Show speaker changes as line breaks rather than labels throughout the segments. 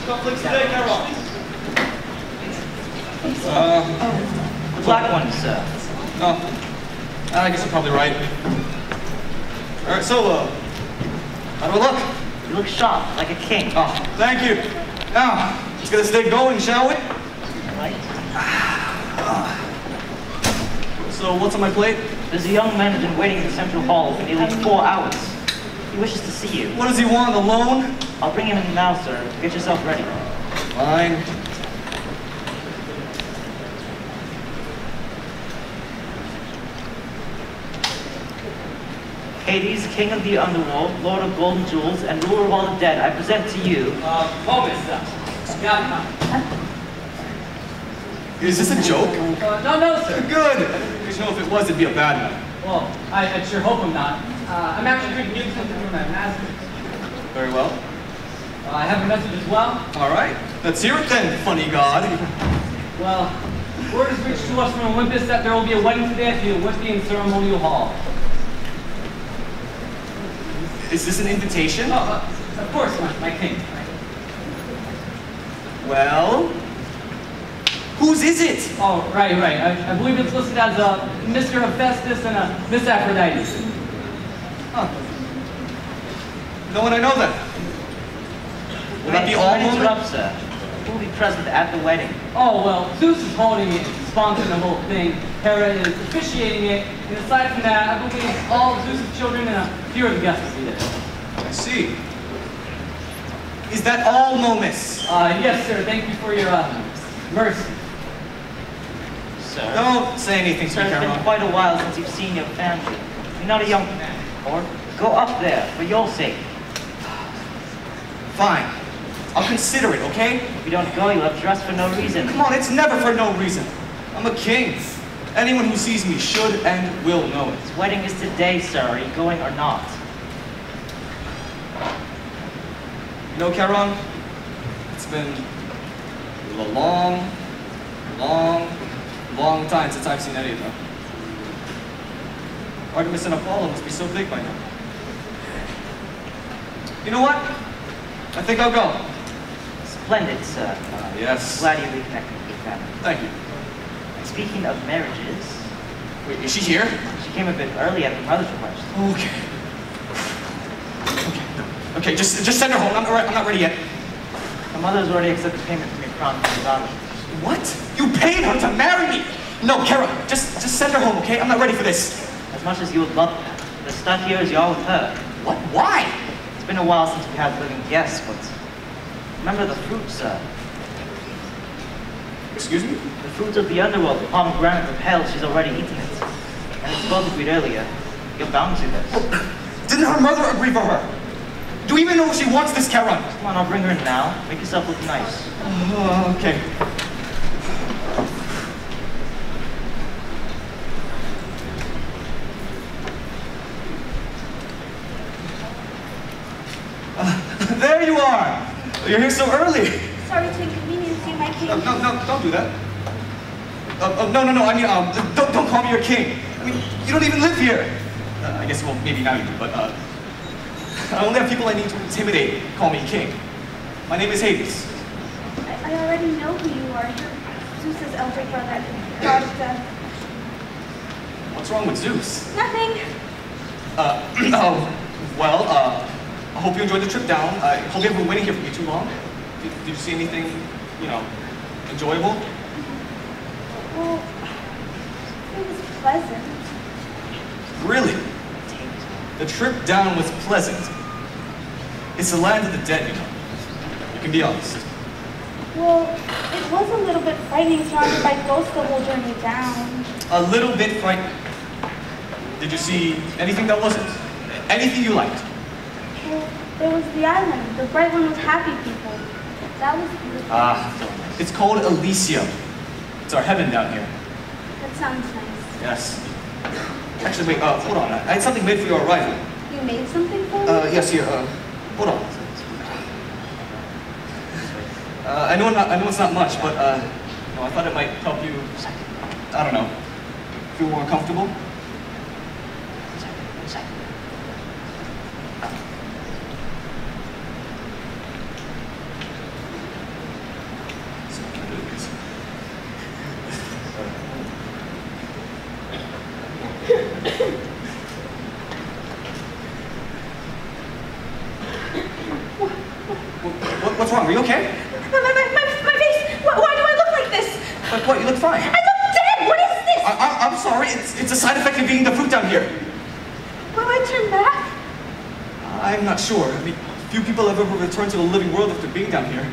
Conflicts today, Carol.
The black one, sir.
Oh, I guess you're probably right. All right, so, how do I look?
You look sharp, like a king.
Oh, thank you. Now, just gonna stay going, shall we?
Right.
So, what's on my plate?
There's a young man who's been waiting in the central hall for nearly 4 hours. He wishes to see you.
What does he want, a loan?
I'll bring him in now, sir. Get yourself ready.
Fine.
Hades, king of the underworld, lord of golden jewels, and ruler of all the dead, I present to you...
Is this a joke?
No, sir.
Good. Because, if it was, it'd be a bad one.
Well, I sure hope I'm not. I'm actually drinking you something from my master.
Very well.
I have a message as well.
All right. Let's hear it then, funny god.
Well, word has reached to us from Olympus that there will be a wedding today at the Olympian Ceremonial Hall.
Is this an invitation?
Oh, of course, my king.
Well, whose is it?
Oh, right. I believe it's listed as a Mr. Hephaestus and a Miss Aphrodite.
Huh. No one I know then. Will that be all
Sorry to
moment?
interrupt, sir. Who will be present at the wedding?
Oh, well, Zeus is holding it, sponsoring the whole thing. Hera is officiating it. And aside from that, I believe all of Zeus's children and a few of the guests will be there.
I see. Is that all, Momus?
Yes, sir. Thank you for your mercy.
Sir?
Don't say anything,
Sir,
sweet
it's been
Caroline.
quite a while since you've seen your family. You're not a young man, or go up there for your sake.
Fine. I'll consider it, okay?
If you don't go, you'll have dressed for no reason.
Come on, it's never for no reason. I'm a king. Anyone who sees me should and will know it.
This wedding is today, sir. Are you going or not?
You know, Charon, it's been a long, long time since I've seen any of them. Artemis and Apollo must be so big by now. You know what? I think I'll go.
Splendid, sir.
Yes.
Glad you reconnected with your family.
Thank you.
Speaking of marriages,
Wait, is she here?
she came a bit early at her mother's request.
Okay, just send her home. I'm not ready yet.
Her mother's already accepted payment from your crown for your daughter.
What? You paid her to marry me? No, Kara, just send her home, okay? I'm not ready for this.
As much as you would love that, the stuff here is you're with her.
What? Why?
It's been a while since we had living guests, but remember the fruit, sir.
Excuse me?
The fruit of the underworld, the pomegranate of hell, she's already eaten it. And as both agreed earlier, you're bound to this.
Didn't her mother agree for her? Do you even know if she wants this, Karen?
Come on, I'll bring her in now. Make yourself look nice.
Okay. There you are! You're here so early.
Sorry to inconvenience you, my king.
No, don't do that. No, I mean, don't call me your king. I mean, you don't even live here. I guess, well, maybe now you do, but, I only have people I need to intimidate call me king. My name is Hades.
I already know who you are. You're Zeus's elder brother, god of death.
What's wrong with Zeus?
Nothing.
I hope you enjoyed the trip down. I hope you haven't been waiting here for me too long. Did you see anything, enjoyable?
Well, it was pleasant.
Really? The trip down was pleasant. It's the land of the dead, You can be honest.
Well, it was a little bit frightening surrounded by ghosts the whole journey down.
A little bit frightening. Did you see anything that wasn't? Anything you liked?
Well, there was the island, the bright one with happy people. That was beautiful.
It's called Elysium. It's our heaven down here.
That sounds nice.
Yes. Actually, wait, hold on. I had something made for your arrival.
You made something for me?
Yes, here, hold on. I know it's not much, but you know, I thought it might help you, I don't know, feel more comfortable. What's wrong? Are you okay?
My face! Why do I look like this?
Like what? You look fine.
I look dead! What is this?
I'm sorry. It's a side effect of eating the fruit down here.
Will I turn back?
I'm not sure. I mean, few people have ever returned to the living world after being down here.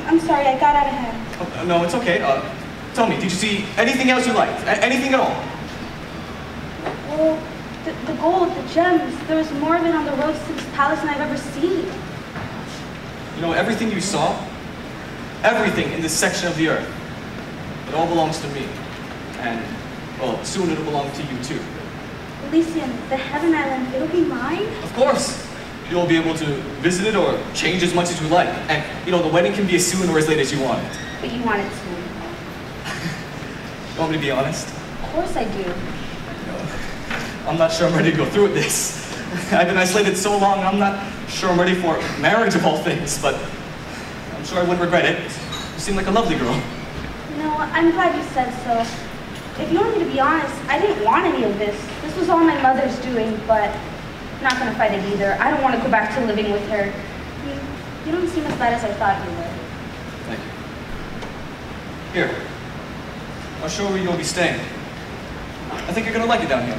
I'm sorry, I got out of hand.
Oh, no, it's okay. Tell me, did you see anything else you liked? Anything at all?
Well, the gold, the gems, there was more of it on the road to this palace than I've ever seen.
You know, everything you saw, everything in this section of the earth, it all belongs to me. And, well, soon it'll belong to you too.
Elysium, the Heaven Island, it'll be mine?
Of course. You'll be able to visit it or change as much as you like. And, you know, the wedding can be as soon or as late as you want it.
But you want it soon.
You want me to be honest?
Of course I do.
I'm not sure I'm ready to go through with this. I've been isolated so long, I'm not sure I'm ready for marriage of all things, but I'm sure I wouldn't regret it. You seem like a lovely girl.
You know, I'm glad you said so. If you want me to be honest, I didn't want any of this. This was all my mother's doing, but I'm not going to fight it either. I don't want to go back to living with her. You don't seem as bad as I thought you were.
Thank you. Here, I'll show you where you'll be staying. I think you're going to like it down here.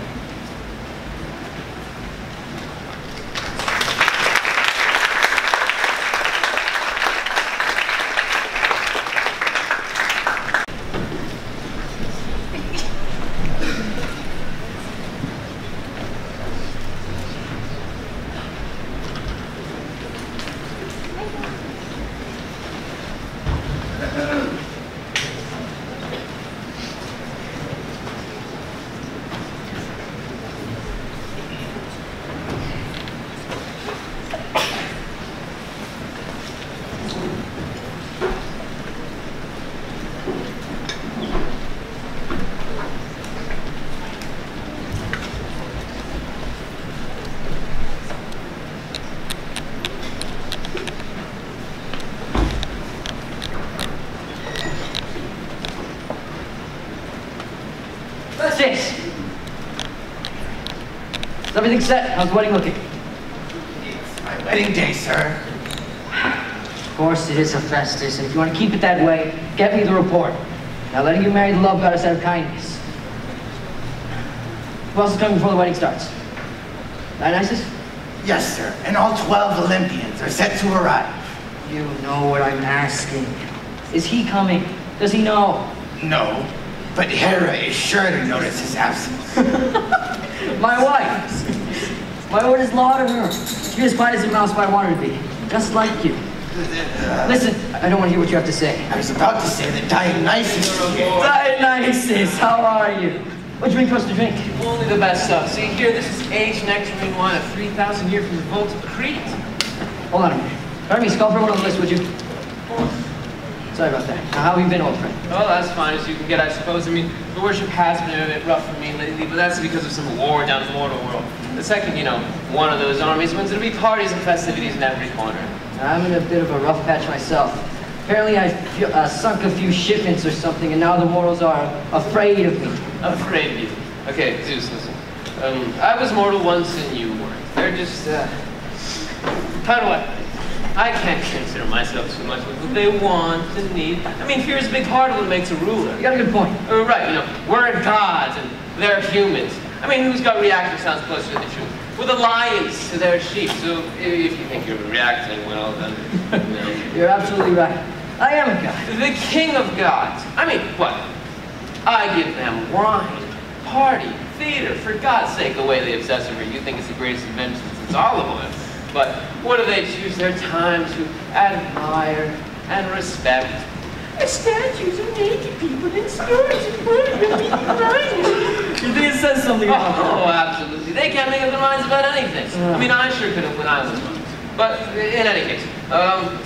Is everything set? How's the wedding looking?
It's my wedding day, sir.
Of course it is a Festus, and if you want to keep it that way, get me the report. Now letting you marry the love goddess out of kindness. Who else is coming before the wedding starts? Dionysus?
Yes, sir. And all 12 Olympians are set to arrive.
You know what I'm asking. Is he coming? Does he know?
No, but Hera is sure to notice his absence.
My wife. My word is law to her. She'd be as quiet as a mouse if I wanted to be. Just like you. Listen, I don't want to hear what you have to say.
I was about to say that Dionysus is here.
Dionysus, how are you? What'd you bring for us to drink?
Only the best stuff. See here, this is aged nectarine wine of 3,000 years from the vaults of Crete.
Hold on a minute. Pardon me, skull for one on the list, would you? Sorry about that. Now, how have you been, old friend?
Oh, that's fine as you can get, I suppose. I mean, the worship has been a bit rough for me lately, but that's because of some war down in the mortal world. The second, you know, one of those armies wins, it'll be parties and festivities in every corner.
I'm in a bit of a rough patch myself. Apparently I sunk a few shipments or something, and now the mortals are afraid of me.
Afraid of you. Okay, Zeus, listen. I was mortal once and you weren't. They're just, how do I can't consider myself so much what they want and need. I mean, fear is a big part of what makes a ruler.
You got a good point.
Right, you know, we're gods and they're humans. I mean, who's got reactor sounds closer to the truth? We're the lions to their sheep. So if you think you're reacting, well, then, you know.
You're absolutely right. I am a god.
The king of gods. I mean, what? I give them wine, party, theater. For God's sake, the way they obsess over you think it's the greatest invention since olive oil. But what do they choose their time to admire and respect? Statues of naked people in skirts and
You think it says something about
Oh, absolutely. They can't make up their minds about anything. I mean, I sure couldn't when I was one. But in any case,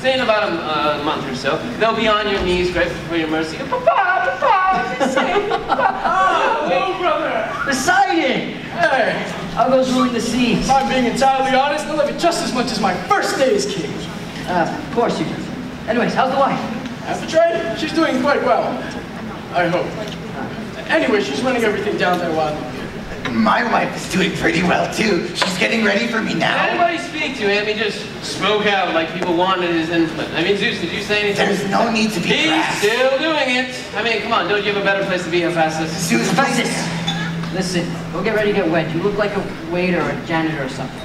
say in about a month or so, they'll be on your knees grateful for your mercy. Papa, Papa, be safe, Papa.
Hello, brother.
Poseidon!
Hey,
How goes ruling the seas?
if I'm being entirely honest, I love it just as much as my first day as king.
Of course you do. Anyways, how's the wife?
As for Trey, she's doing quite well. I hope. Anyway, she's running everything down there while I'm here.
My wife is doing pretty well, too. She's getting ready for me
Did
now.
anybody speak to him? He just spoke out like people wanted his input. I mean, Zeus, did you say anything?
There's no need to be
He's
crass.
still doing it. I mean, come on, don't you have a better place to be, Hephaestus?
Zeus, please.
Hephaestus! Listen, go get ready to get wet. You look like a waiter or a janitor or something.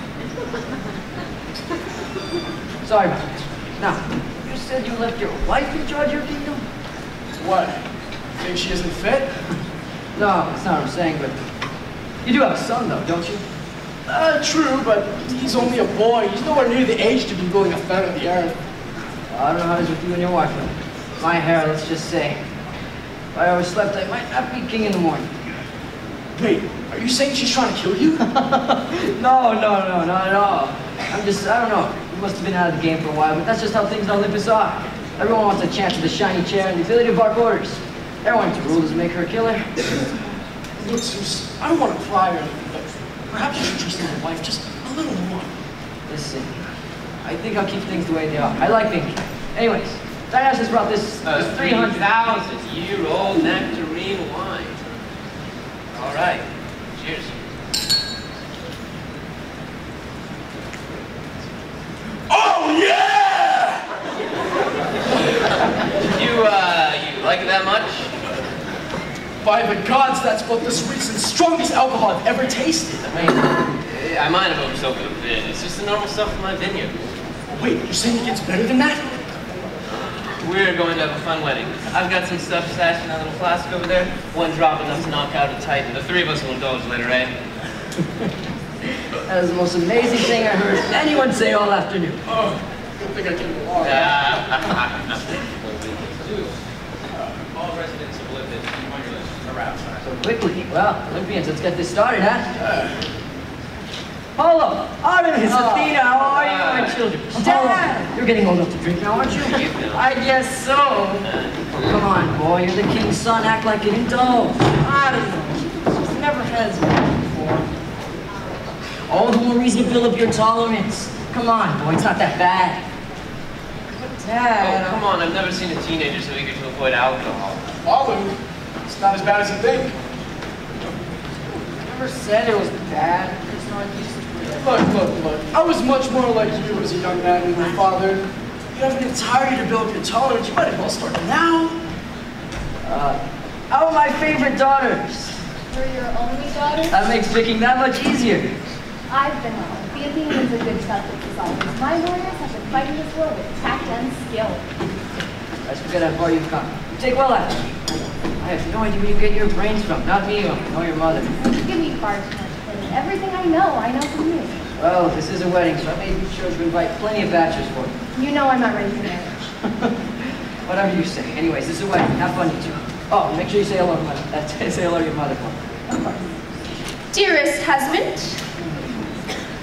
Sorry about this. Now, you said you left your wife in charge of your kingdom?
What? Think she isn't fit?
No, that's not what I'm saying, but you do have a son, though, don't you?
True, but he's only a boy. He's nowhere near the age to be ruling a third of the earth.
Well, I don't know how it is with you and your wife, but my hair, let's just say. If I overslept, I might not be king in the morning.
Wait, are you saying she's trying to kill you?
No, not at all. I don't know. You must have been out of the game for a while, but that's just how things in Olympus are. Everyone wants a chance at the shiny chair and the ability to bark orders. Everyone to rule doesn't make her a killer.
Look, Zeus, I don't want to pry or anything, but perhaps you should trust in my wife just a little more.
Listen, I think I'll keep things the way they are. I like being king. Anyways, Dionysus brought this 300.
300,000-year-old nectarine wine. All right, cheers.
Oh, yeah!
You like it that much?
By the gods, that's both the sweetest and strongest alcohol I've ever tasted.
I mean, I might have oversold it a bit. It's just the normal stuff from my vineyard.
Wait, you're saying it gets better than that?
We're going to have a fun wedding. I've got some stuff stashed in that little flask over there. One drop enough to knock out a Titan. The three of us will indulge later, eh?
That was the most amazing thing I heard anyone say all afternoon.
Oh, good thing I came along.
All residents of Olympus, on your list, around.
So quickly. Well, Olympians, let's get this started, huh? Apollo, Artemis, Athena, how are you, my children? Apollo, you're getting old enough to drink now, aren't you? I guess so. Come on, boy, you're the king's son. Act like it. Indulge. Artemis, never has been before. All the more reason to build up your tolerance. Come on, boy, it's not that bad. But Dad...
Oh, come on, I've never seen a teenager so eager to avoid alcohol.
Olive, it's not as bad as you think.
I never said it was bad. It's not used to it.
Look. I was much more like you as a young man than your father. You have an entirety to build up your tolerance. You might as well start now.
How are my favorite daughters?
We're your only daughter?
That makes picking that much easier.
I've been on. The Athenians are good subjects as always. My warriors have been fighting this war with tact and skill.
Let's forget how far you've come. You take well after me. I have no idea where you get your brains from. Not me, nor your mother.
Give me far too much credit. Everything I know from you.
Well, this is a wedding, so I made sure to invite plenty of bachelors for you.
You know I'm not ready for marriage.
Whatever you say. Anyways, this is a wedding. Have fun, you two. Oh, make sure you say hello to say hello to your mother for me.
Of course.
Dearest husband,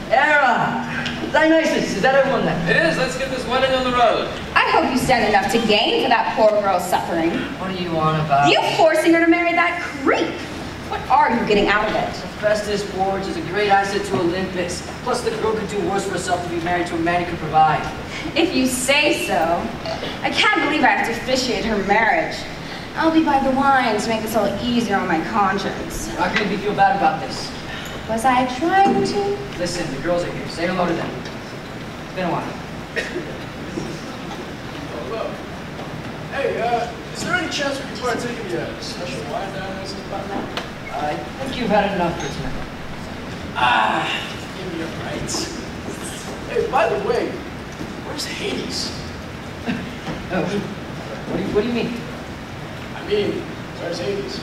Hera! Dionysus, is that everyone there?
It is, let's get this wedding on the road.
I hope you stand enough to gain for that poor girl's suffering.
What are you on about?
You forcing her to marry that creep. What are you getting out of it?
Festus Forge is a great asset to Olympus. Plus, the girl could do worse for herself to be married to a man who could provide.
If you say so. I can't believe I have to officiate her marriage. I'll be by the wine to make this all easier on my conscience.
How can you feel bad about this?
Was I trying to?
Listen, the girls are here. Say hello to them. It's been a while.
Hello. Hey, is there any chance we can partake in the special wine down there about now?
I think you've had enough for tonight.
Give me a right. Hey, by the way, where's Hades?
Oh, what do you mean?
I mean, where's Hades?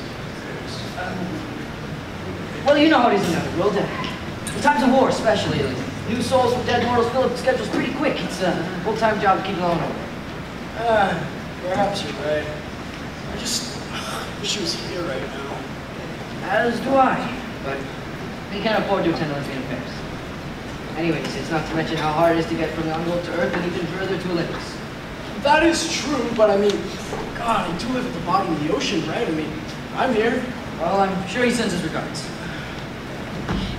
Well, you know how it is in the underworld. In times of war, especially. New souls from dead mortals fill up the schedules pretty quick. It's a full-time job to keep going over.
Perhaps you're right. I just wish she was here right now.
As do I. But we can't afford to attend Olympian affairs. Anyways, it's not to mention how hard it is to get from the underworld to Earth and even further to Olympus.
That is true, but I mean, God, I do live at the bottom of the ocean, right? I mean, I'm here.
Well, I'm sure he sends his regards.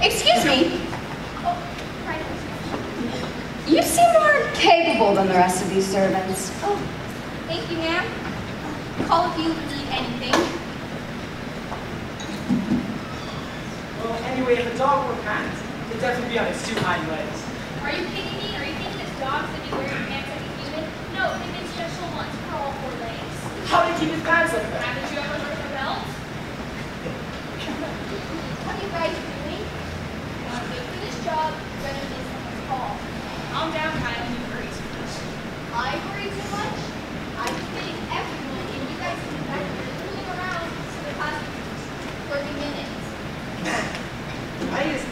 Excuse me. You seem more capable than the rest of these servants.
Oh, thank you, ma'am. Call if you need anything.
Well, anyway, if a dog wore pants, it'd definitely be on its two hind legs.
Are you kidding me? Are you thinking this dog's gonna be wearing pants like a human? No, they make special ones for all four legs.
How do you keep his pants like that?
Haven't you ever heard of a belt? What are you guys doing? Want to wait for this job, you're gonna miss someone's call. Calm down, Kyle, you worry too much. I worry too much? I'm kidding everyone, and you guys can be back here fooling around for the past 30 minutes.
I just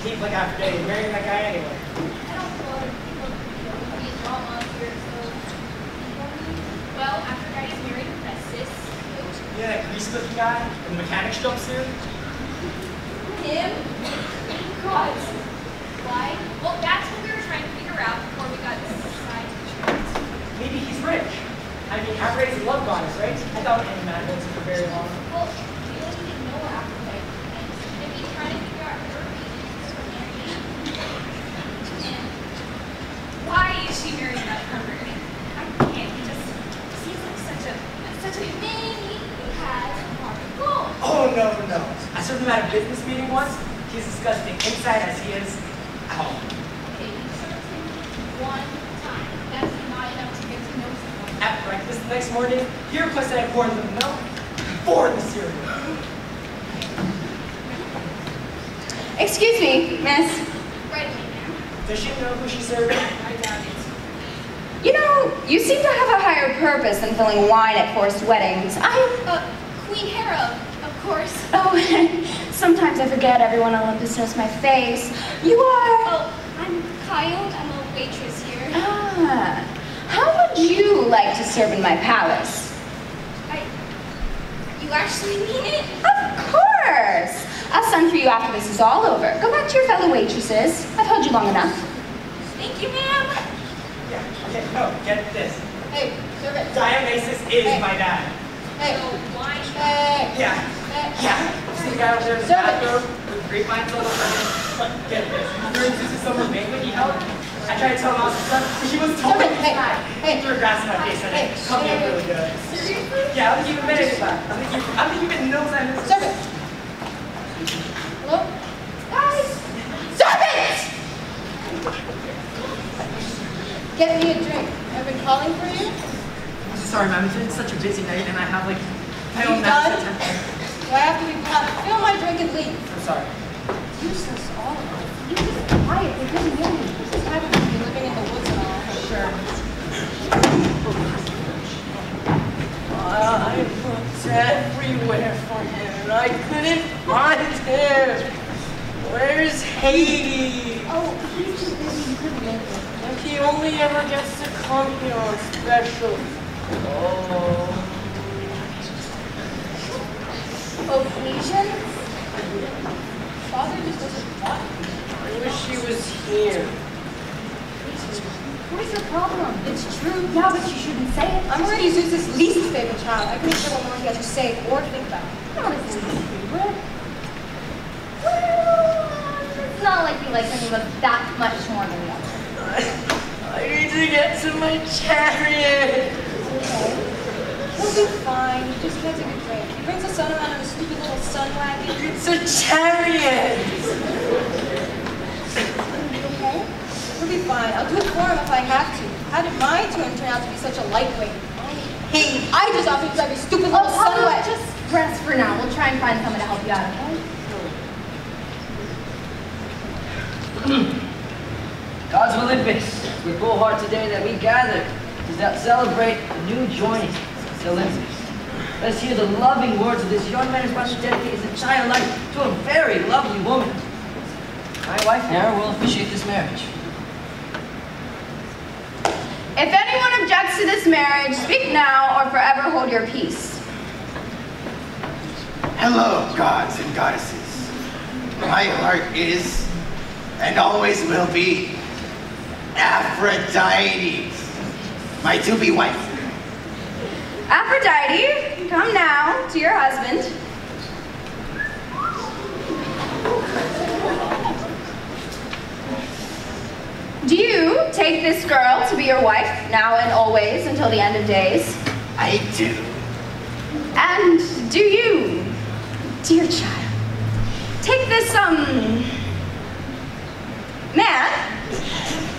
keep like after day marrying that guy anyway.
I don't know other people to be a drama here, so. Well, after Daddy's married with that sis,
You know that grease looking guy in the mechanic's jumpsuit?
him? God. Why? Well, that's what we were trying to figure out before we got this side insurance.
Maybe he's rich. I mean, Aphrodite's a love goddess, right? I doubt any man knows her for very long.
Well, we don't even know what Aphrodite is. And we trying to figure out her reasons for marrying. And why is she marrying that pervert? I can't. He just seems like such a maybe he has a heart of gold.
Oh, no. I served him at a business meeting once. He's disgusting inside as he is out.
Okay, you served him one time. That's not enough to get to know someone.
At breakfast the next morning, he requested I pour in the milk for the cereal.
Excuse me, miss.
Right away, ma'am.
Does she know who she's serving?
I doubt it.
You know, you seem to have a higher purpose than filling wine at forced weddings.
Queen Hera, of course.
Oh, sometimes I forget everyone on Olympus knows my face. You are...
Oh, I'm Kyle. I'm a waitress here.
Ah, how would you like to serve in my palace?
You actually mean it?
Of course! I'll send for you after this is all over. Go back to your fellow waitresses. I've held you long enough.
Thank you, ma'am.
Yeah, okay, no, get this.
Hey, serve it.
Dionysus is my dad.
Hey.
So why?
Yeah. See the guy over there in the bathroom with grapevines all over him? But get this. During Zeus' summer banquet he held, I tried to tell him I was his son, but he was totally He threw grass in my face and it cut me up really good.
Seriously?
Yeah, I don't think you admitted to that. I don't think you even knows I miss
Serve it. Hello? Guys! Serve it! Get me a drink. I've been calling for you.
I'm so sorry, ma'am. It's been such a busy night and I have like my own
done?
massive temper.
Do I have to be caught? Fill my drink and leave.
I'm sorry.
Useless, all of us. You just quiet. They're getting in. This is having to be living in the woods and all.
Sure. I looked everywhere for him and I couldn't find him. Where's Hades?
Oh, he's too busy. You couldn't make it.
And he only ever gets to come here on special. Oh.
Occasion? Father just doesn't want me.
I wish he was here.
What is your problem? It's true. Yeah, but you shouldn't say it. I'm already Zeus's least favorite child. I couldn't care what more he has to say or think about. Not his least favorite.
Well, it's not like you like any of us that much more than the others.
I need to get to my chariot.
Okay. He'll be fine. He just gets a good drink. He brings the sun around in a stupid little sun wagon.
It's a chariot.
Okay? He'll be fine. I'll do it for him if I have to. How did my twin turn out to be such a lightweight? Hey, I just often use every stupid little sun wagon.
Just rest for now. We'll try and find someone to help you out, okay?
Gods of Olympus, it's with full heart today that we gather to celebrate the new joining to Olympus. Let's hear the loving words of this young man who's about to dedicate his entire life to a very lovely woman. My wife, Hera, will officiate this marriage.
If anyone objects to this marriage, speak now or forever hold your peace.
Hello, gods and goddesses. My heart is and always will be Aphrodite, my to-be wife.
Aphrodite, come now to your husband. Do you take this girl to be your wife, now and always, until the end of days?
I do.
And do you, dear child, take this, man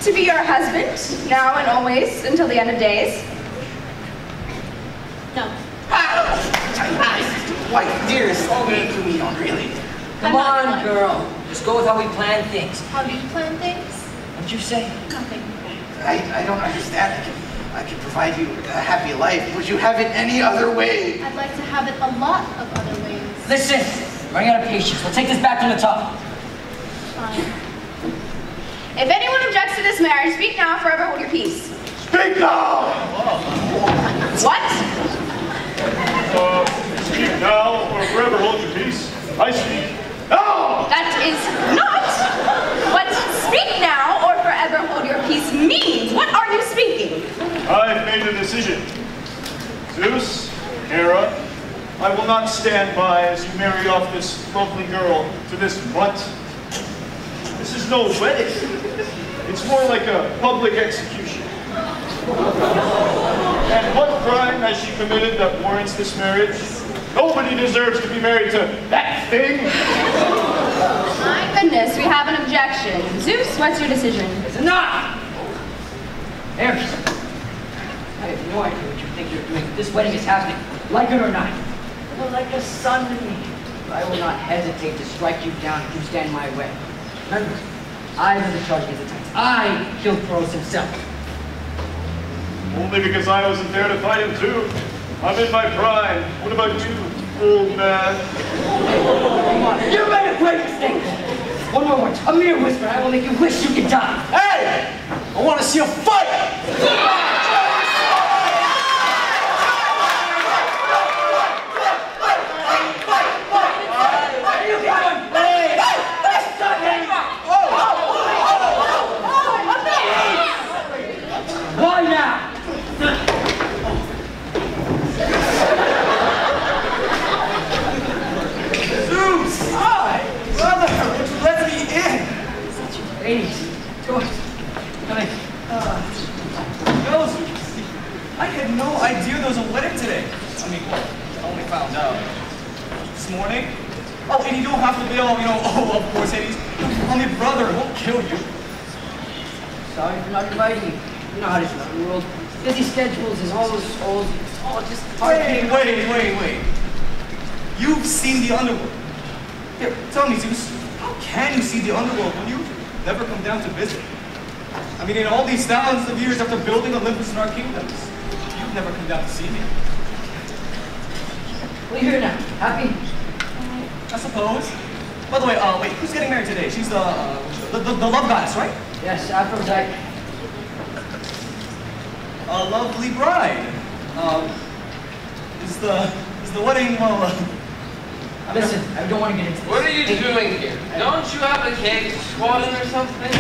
to be your husband, now and always, until the end of days?
No.
Wife, dearest, me on, really.
Come on, girl. Just go with how we plan things.
How do you plan things?
What'd you say?
Nothing.
I don't understand. I can provide you a happy life. Would you have it any other way?
I'd like to have it a lot of other ways.
Listen, running out of patience. We'll take this back from the top.
Fine.
If anyone objects to this marriage, speak now, forever hold your peace.
Speak now!
What?
Speak now or forever hold your peace. I speak. No!
That is not what speak now or forever hold your peace means. What are you speaking?
I've made a decision. Zeus, Hera, I will not stand by as you marry off this lovely girl to this mutt. This is no wedding. It's more like a public execution. And what crime has she committed that warrants this marriage? Nobody deserves to be married to that thing.
My goodness, we have an objection. Zeus, what's your decision?
It's enough! Ares, I have no idea what you think you're doing. This wedding is happening, like it or not. You're like a son to me. I will not hesitate to strike you down if you stand in my way. Remember, I was in charge against the Titans. I killed Cronos himself.
Only because I wasn't there to fight him too. I'm in my prime. What about you, old man?
You made a great mistake! One more word, a mere whisper, I will make you wish you could die.
Hey! I want to see a fight!
Why now?
Zeus! Hi! Brother, would you let me in?
Such a face. George, come in.
No, Zeus. I had no idea there was a wedding today. I mean, well, I only found out this morning. Oh, and you don't have to be all, oh, of course, Hades. Call me brother, it won't kill you.
Sorry for not inviting you. You know how it is in the world. Busy schedules and all just hard.
Wait. You've seen the underworld. Here, tell me, Zeus, how can you see the underworld when you never come down to visit? I mean, in all these thousands of years after building Olympus and our kingdoms, you've never come down to see me.
Well, you're here now. Happy?
I suppose. By the way, wait, who's getting married today? She's the love goddess, right?
Yes, Aphrodite.
A lovely bride. Is the wedding, well,
Listen, I don't want to get into this.
What are you doing here? Don't you have a cake swollen or something?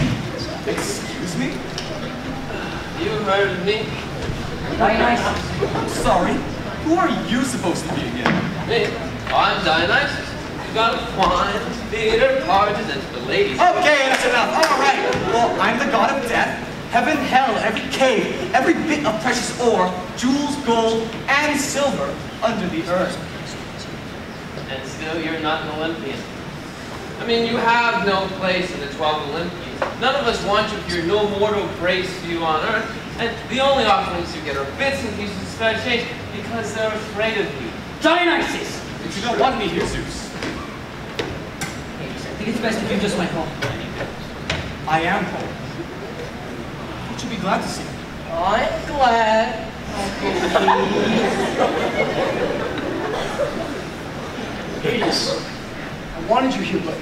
Excuse me?
You heard me.
Dionysus.
I'm sorry. Who are you supposed to be again?
Me? I'm Dionysus. You got wine, theater, parties, and the ladies.
Okay, that's enough. All right. Well, I'm the god of death. Heaven, hell, every cave, every bit of precious ore, jewels, gold, and silver under the earth.
And still you're not an Olympian. I mean, you have no place in the 12 Olympians. None of us want you if you're no mortal grace to you on earth. And the only offerings you get are bits and pieces of spare change because they're afraid of you.
Dionysus!
But you don't want me here, Zeus.
Hey, I think it's best if you just went home.
I am home. Would you be glad to see me?
I'm glad. Hades, I wanted you here, but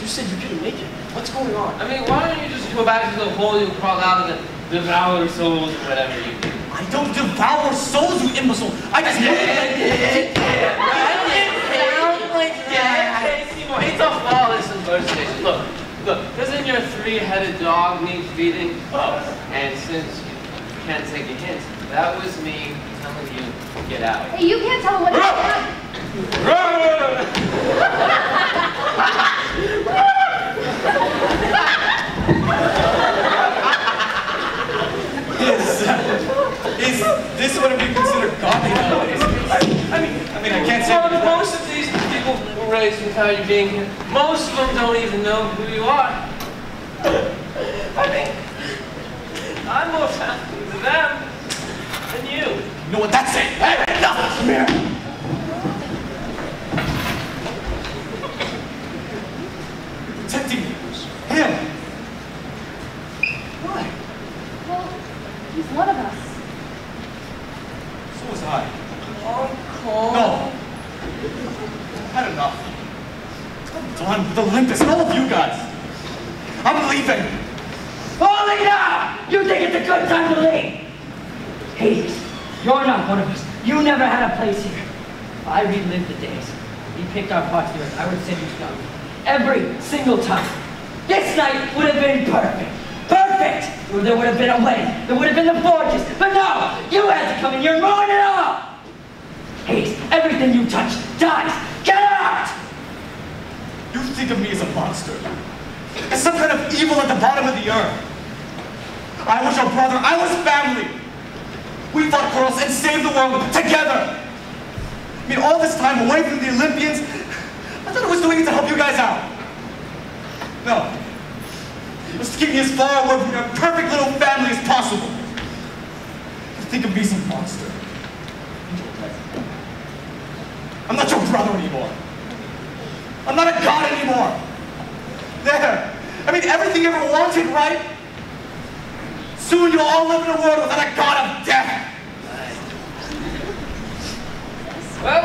you said you couldn't make it. What's going on?
I mean, why don't you just go back to the hole you crawled out of and devour souls or whatever you do?
I don't devour souls, you imbecile. I just...
It's a flawless impersonation. Look, Look, doesn't your three-headed dog need feeding? Oh, and since you can't take a hint, that was me telling you to get out.
Hey, you can't tell him what to do.
Is this what would be considered godly nowadays? I mean, I can't say.
Well, most of these people were raised without you being here. Most of them don't even know who you are. I mean, I'm more family to them than you.
You know what that's saying? Hey, enough! Come here. You're protecting him. Why?
Well, he's one of us.
So was I.
Uncle.
No. I've had enough. I'm done with Olympus and all of you guys. I'm leaving.
Holy now! You think it's a good time to leave? Hades, you're not one of us. You never had a place here. I relived the days. You picked our parts here, I would send you stuff. Every single time. This night would have been perfect. Perfect! There would have been a wedding. There would have been the forges. But no! You had to come in here and ruin it all! Hades, everything you touch dies. Get out!
You think of me as a monster. As some kind of evil at the bottom of the earth. I was your brother. I was family. We fought quarrels and saved the world together. I mean, all this time away from the Olympians, I thought I was doing it to help you guys out. No. It was to keep me as far away from your perfect little family as possible. You think of me as a monster. I'm not your brother anymore. I'm not a god anymore. There. I mean, everything you ever wanted, right? Soon you'll all live in a world without a god of death.
Well,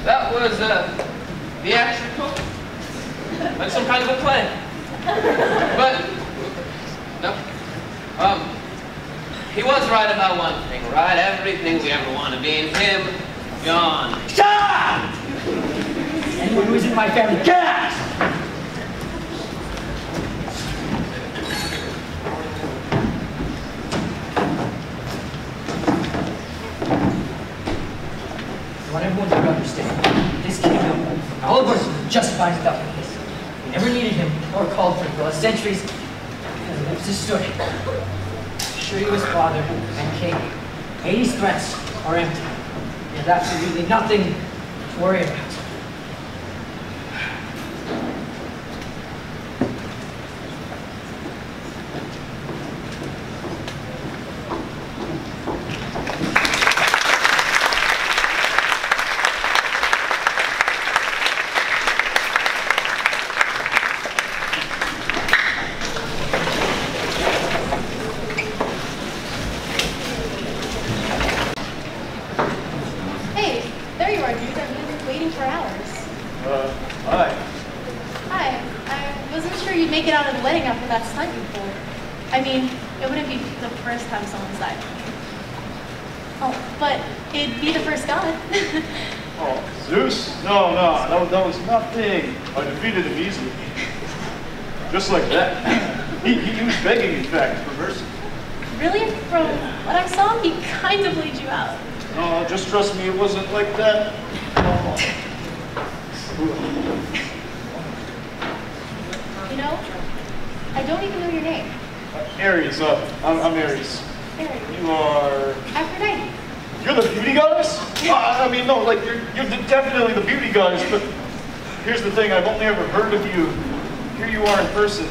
that was theatrical, like some kind of a play. But no, he was right about one thing, right? Everything we ever want to be in him, gone.
Shut up! Anyone who isn't my family, get out! I want everyone to understand. This kingdom, all of us just finds out like this. We never needed him or called for him for centuries. And lives just stood. Sure he was father and king. Hades' threats are empty. There's absolutely nothing to worry about.
I mean, it wouldn't be the first time someone's died. Oh, but it'd be the first god.
Oh, Zeus? No, that was nothing. I defeated him easily. Just like that. He was begging, in fact, for mercy.
Really? From what I saw, he kind of laid you out.
No, just trust me, it wasn't like that.
You know, I don't even know your name.
Ares, I'm Ares.
Ares.
You are...
Aphrodite.
You're the beauty goddess? I mean, no, like, you're definitely the beauty goddess, but here's the thing, I've only ever heard of you. Here you are in person.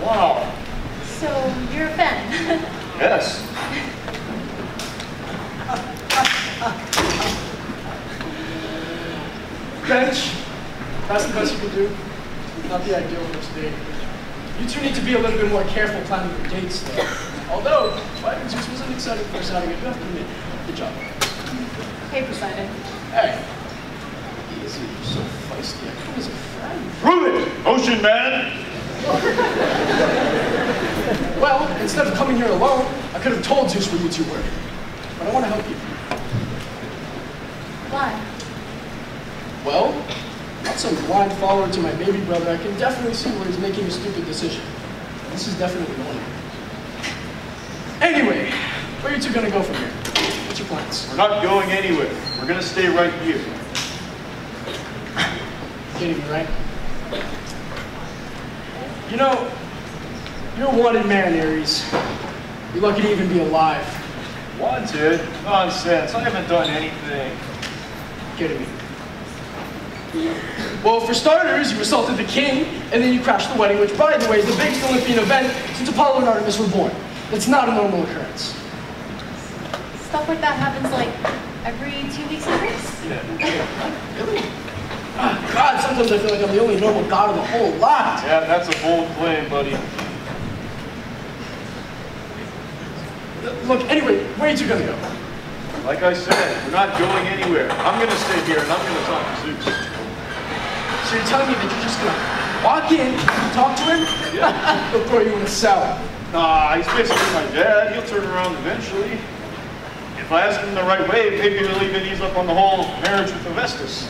Wow.
So, you're a fan?
Yes.
Bench, that's the best you can do. Not the ideal first date. You two need to be a little bit more careful planning your dates, though. Although, fighting Zeus was an exciting first outing, you have to admit. Good job.
Hey, Poseidon.
Hey. Easy, you're so feisty. I come as a friend.
Prove it, Ocean Man!
Well, instead of coming here alone, I could have told Zeus where you two were. But I want to help you.
Why?
Well, not some blind follower to my baby brother, I can definitely see where he's making a stupid decision. This is definitely one. Anyway, where are you two gonna go from here? What's your plans?
We're not going anywhere. We're gonna stay right here.
Kidding me, right? You know, you're a wanted man, Aries. You're lucky to even be alive.
Wanted? Nonsense. I haven't done anything.
Kidding me. Well, for starters, you assaulted the king, and then you crashed the wedding, which, by the way, is the biggest Olympian event since Apollo and Artemis were born. That's not a normal occurrence.
Stuff like that happens like every 2 weeks in Greece.
Yeah.
Really? Ah, God, sometimes I feel like I'm the only normal god of the whole lot.
Yeah, that's a bold claim, buddy.
Look, anyway, where are you two gonna go?
Like I said, we're not going anywhere. I'm gonna stay here and I'm gonna talk to Zeus.
So you're telling me that you're just gonna walk in, talk to him?
Yeah.
He'll throw you in a cellar.
Nah, he's basically my dad. He'll turn around eventually. If I ask him the right way, maybe he'll even ease up on the whole marriage with Hephaestus.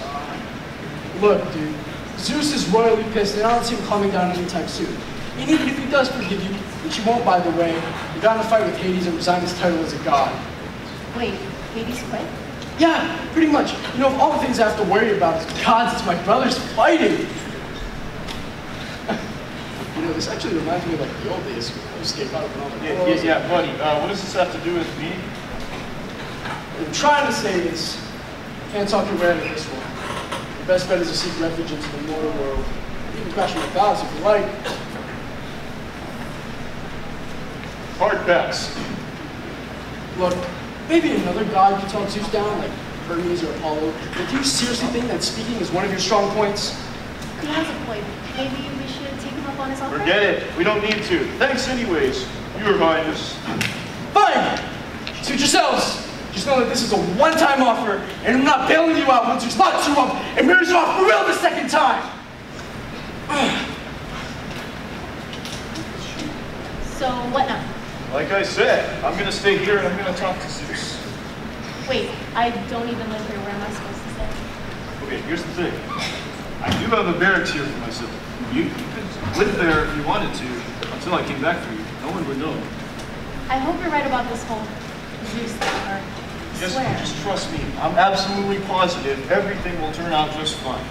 Look, dude, Zeus is royally pissed and I don't see him calming down anytime soon. And even if he does forgive you, which he won't, by the way, he got in a fight with Hades and resigned his title as a god.
Wait, Hades quit?
Yeah, pretty much. You know, of all the things I have to worry about is gods, it's my brothers fighting. You know, this actually reminds me of like the old days. I escaped out of all the
Yeah, buddy. What does this have to do with me?
I'm trying to say this. Can't talk your way out of this one. Your best bet is to seek refuge into the mortal world. You can crash my gods if you like.
Hard pass.
Look, maybe another god could talk Zeus down, like Hermes or Apollo. But do you seriously think that speaking is one of your strong points?
He has a point. Maybe we should take him up on his offer?
Forget it. We don't need to. Thanks anyways, Your Highness.
Fine! Suit yourselves! Just know that this is a one-time offer, and I'm not bailing you out once Zeus locks you up and marries you off for real the second time!
So, what now?
Like I said, I'm gonna stay here and I'm gonna talk to Zeus.
Wait, I don't even live here. Where am I supposed to stay?
Okay, here's the thing. I do have a barracks here for myself. You could live there if you wanted to until I came back for you. No one would know.
I hope you're right about this whole Zeus thing, or swear.
Just trust me. I'm absolutely positive everything will turn out just fine.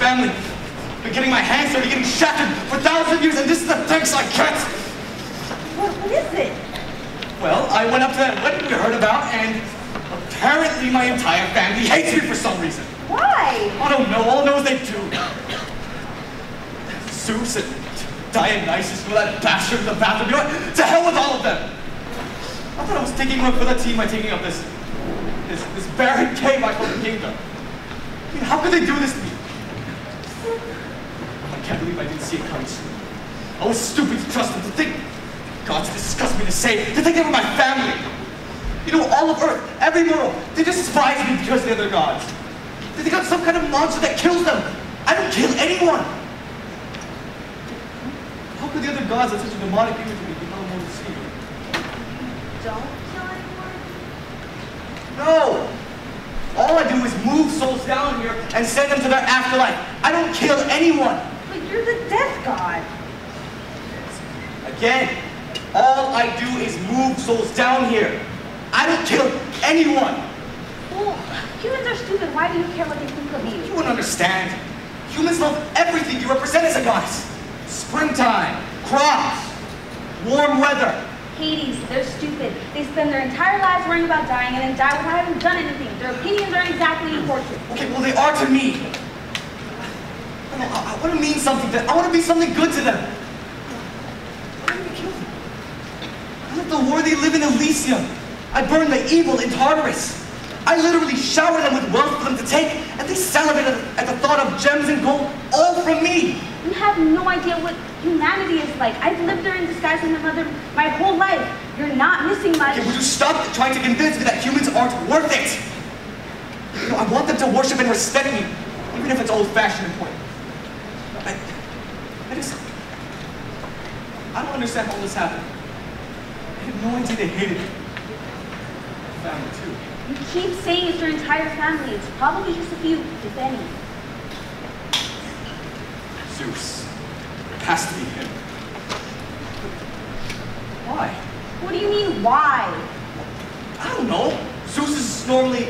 Family. Been getting my hands dirty, getting shattered for thousands of years, and this is the thanks I get.
What is it?
Well, I went up to that wedding we heard about, and apparently my entire family hates me for some reason.
Why?
I don't know. All I know is they do. Zeus and Dionysus, and that bastard in the bathroom. You know what? To hell with all of them. I thought I was taking one for the team by taking up this barren cave I call the kingdom. I mean, how could they do this to me? I can't believe I didn't see it coming soon. I was stupid to trust them, to think, God, this disgusts me to say, to think they were my family. You know, all of Earth, every mortal, they despise me because of the other gods. They think I'm some kind of monster that kills them. I don't kill anyone. How could the other gods have such a demonic image of me become more deceived?
Don't kill anyone?
No! All I do is move souls down here and send them to their afterlife. I don't kill anyone.
But you're the death god.
Again, all I do is move souls down here. I don't kill anyone.
Well, humans are stupid. Why do you care what they think of you?
You wouldn't understand. Humans love everything you represent as a goddess. Springtime, crops, warm weather.
Hades, they're stupid. They spend their entire lives worrying about dying and then die without having done anything. Their opinions aren't exactly important.
Okay, well, they are to me. I want to mean something to them. I want to be something good to them. I want to kill them. I let the worthy live in Elysium. I burn the evil in Tartarus. I literally showered them with wealth for them to take, and they salivated at the thought of gems and gold, all from me.
You have no idea what humanity is like. I've lived there in disguise with my mother my whole life. You're not missing much.
Okay, would you stop trying to convince me that humans aren't worth it? You know, I want them to worship and respect me, even if it's old-fashioned and point. I don't understand how this happened. I had no idea they hated me. Family too.
You keep saying it's your entire family. It's probably just a few, if any.
Zeus. It has to be him. Why?
What do you mean, why?
I don't know. Zeus is normally,